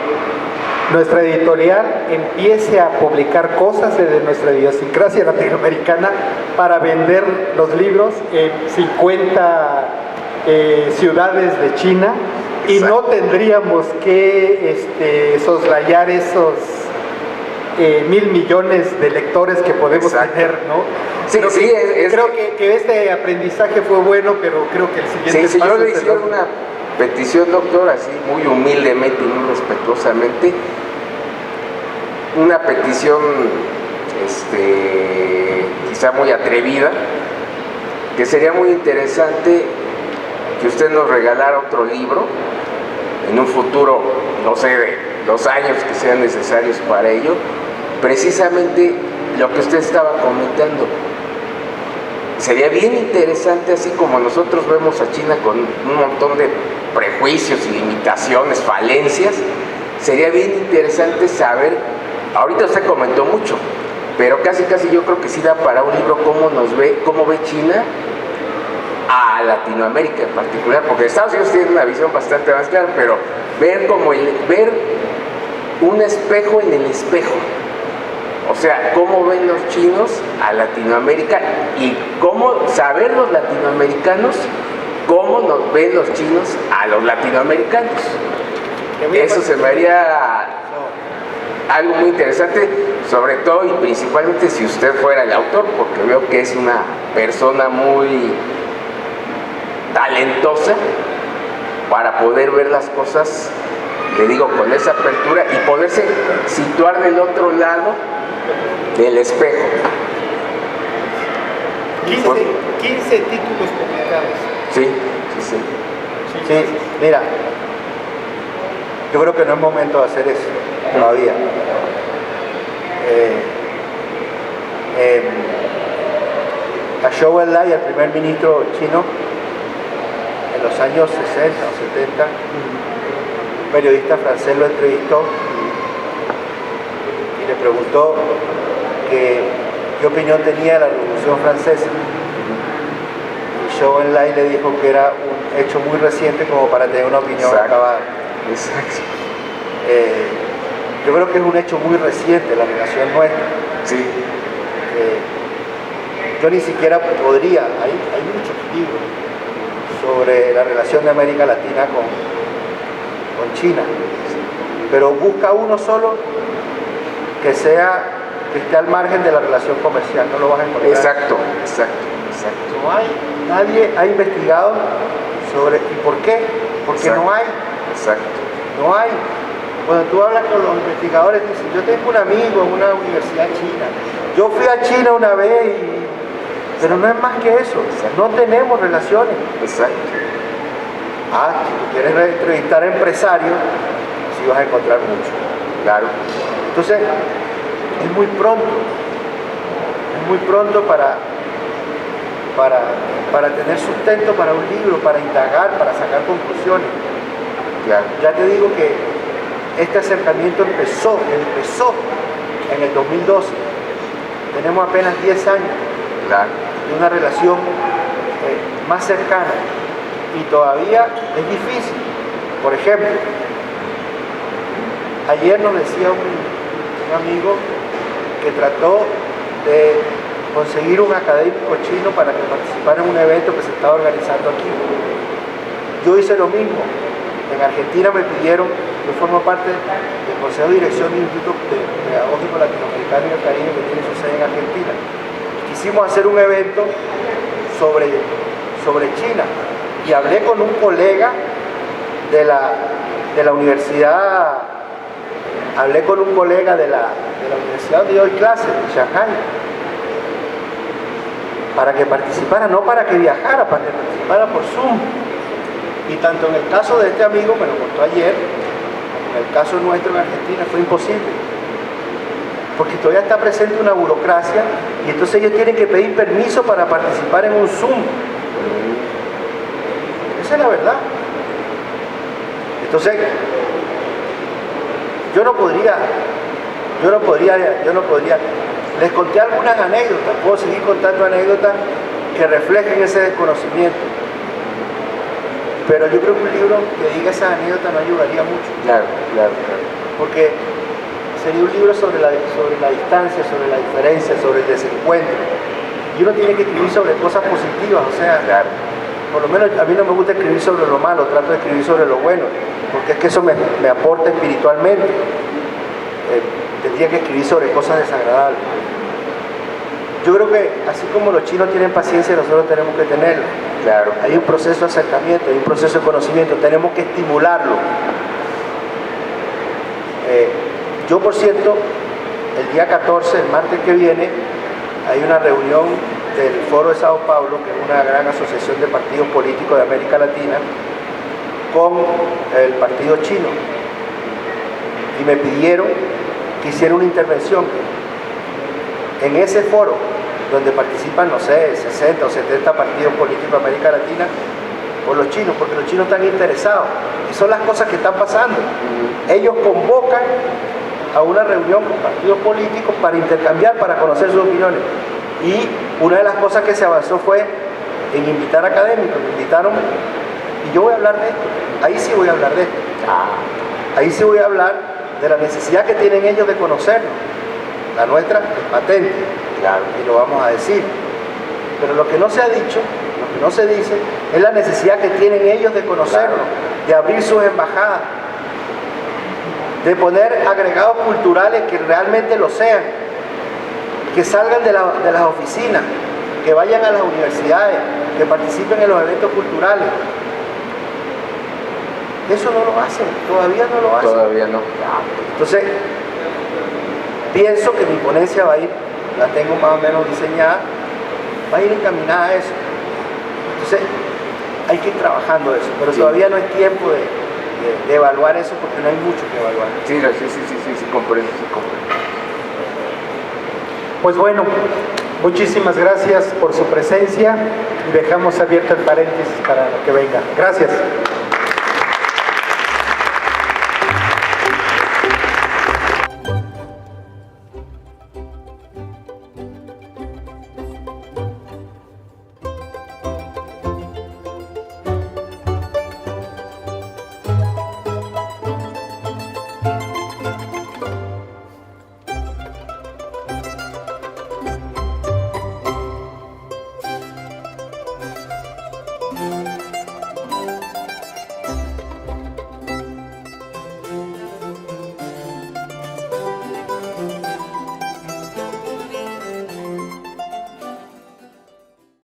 nuestra editorial empiece a publicar cosas de nuestra idiosincrasia latinoamericana para vender los libros en 50 ciudades de China. Y no tendríamos que soslayar esos 1.000 millones de lectores que podemos tener, ¿no? Creo que este aprendizaje fue bueno, pero creo que el siguiente paso yo le hice una petición, doctor, así muy humildemente y muy respetuosamente, una petición quizá muy atrevida, que sería muy interesante que usted nos regalara otro libro en un futuro, no sé, de los años que sean necesarios para ello, precisamente lo que usted estaba comentando. Sería bien interesante, así como nosotros vemos a China con un montón de prejuicios y limitaciones, falencias, sería bien interesante saber, ahorita usted comentó mucho, pero casi yo creo que sí da para un libro cómo ve China a Latinoamérica en particular, porque Estados Unidos tiene una visión bastante más clara, pero ver un espejo en el espejo. O sea, cómo ven los chinos a Latinoamérica y cómo saber los latinoamericanos, cómo nos ven los chinos a los latinoamericanos. Eso se me haría algo muy interesante, sobre todo y principalmente si usted fuera el autor, porque veo que es una persona muy talentosa para poder ver las cosas, le digo, con esa apertura y poderse situar del otro lado del espejo. 15 títulos publicados. Sí, mira, yo creo que no es momento de hacer eso todavía. A Zhou Enlai, el primer ministro chino, en los años 60 o 70, un periodista francés lo entrevistó y le preguntó qué opinión tenía de la Revolución Francesa. Y Zhou Enlai le dijo que era un hecho muy reciente como para tener una opinión acabada. Exacto. Yo creo que es un hecho muy reciente la relación nuestra. Sí. Yo ni siquiera podría, hay muchos libros sobre la relación de América Latina con China, pero busca uno solo que esté al margen de la relación comercial, no lo vas a encontrar. Exacto. No nadie ha investigado sobre, ¿y por qué? Porque no hay. Exacto. No hay. Cuando tú hablas con los investigadores, dicen, yo tengo un amigo en una universidad china, yo fui a China una vez, pero no es más que eso, no tenemos relaciones. Exacto. Si tú quieres entrevistar a empresarios, sí vas a encontrar mucho. Claro. Entonces, es muy pronto para tener sustento para un libro, para indagar, para sacar conclusiones. Claro. Ya te digo que este acercamiento empezó en el 2012. Tenemos apenas 10 años de una relación más cercana y todavía es difícil. Por ejemplo, ayer nos decía un amigo que trató de conseguir un académico chino para que participara en un evento que se estaba organizando aquí. Yo hice lo mismo. En Argentina me pidieron, yo formo parte del Consejo de Dirección del Instituto Pedagógico Latinoamericano y del Caribe que tiene su sede en Argentina. quisimos hacer un evento sobre China y hablé con un colega de la universidad, hablé con un colega de la universidad donde yo doy clases, de Shanghai, para que participara, no para que viajara, para que participara por Zoom. Y tanto en el caso de este amigo, me lo contó ayer, como en el caso nuestro en Argentina, fue imposible. Porque todavía está presente una burocracia y entonces ellos tienen que pedir permiso para participar en un Zoom. Esa es la verdad. Entonces, yo no podría, les conté algunas anécdotas, puedo seguir contando anécdotas que reflejen ese desconocimiento. Pero yo creo que un libro que diga esas anécdotas no ayudaría mucho. Claro. Porque sería un libro sobre la distancia, sobre la diferencia, sobre el desencuentro. Y uno tiene que escribir sobre cosas positivas, o sea, por lo menos a mí no me gusta escribir sobre lo malo, trato de escribir sobre lo bueno, porque es que eso me aporta espiritualmente. Tendría que escribir sobre cosas desagradables. Yo creo que así como los chinos tienen paciencia, nosotros tenemos que tenerla. Claro. Hay un proceso de acercamiento, hay un proceso de conocimiento, tenemos que estimularlo. Yo, por cierto, el día 14, el martes que viene, hay una reunión del Foro de Sao Paulo, que es una gran asociación de partidos políticos de América Latina, con el partido chino. Y me pidieron que hiciera una intervención en ese foro, donde participan, no sé, 60 o 70 partidos políticos de América Latina, por los chinos, porque los chinos están interesados. Y son las cosas que están pasando. Ellos convocan a una reunión con partidos políticos para intercambiar, para conocer sus opiniones. Y una de las cosas que se avanzó fue en invitar académicos. Me invitaron, y yo voy a hablar de esto. Ahí sí voy a hablar de esto. Ahí sí voy a hablar de la necesidad que tienen ellos de conocernos. La nuestra es patente, claro, y lo vamos a decir. Pero lo que no se ha dicho, lo que no se dice, es la necesidad que tienen ellos de conocernos, claro, de abrir sus embajadas, de poner agregados culturales que realmente lo sean, que salgan de las oficinas, que vayan a las universidades, que participen en los eventos culturales. Eso no lo hacen, todavía no lo hacen. Todavía no. Entonces, pienso que mi ponencia va a ir, la tengo más o menos diseñada, va a ir encaminada a eso. Entonces, hay que ir trabajando eso, pero todavía no es tiempo de evaluar eso porque no hay mucho que evaluar. Sí, comprendo. Pues bueno, muchísimas gracias por su presencia y dejamos abierto el paréntesis para lo que venga. Gracias.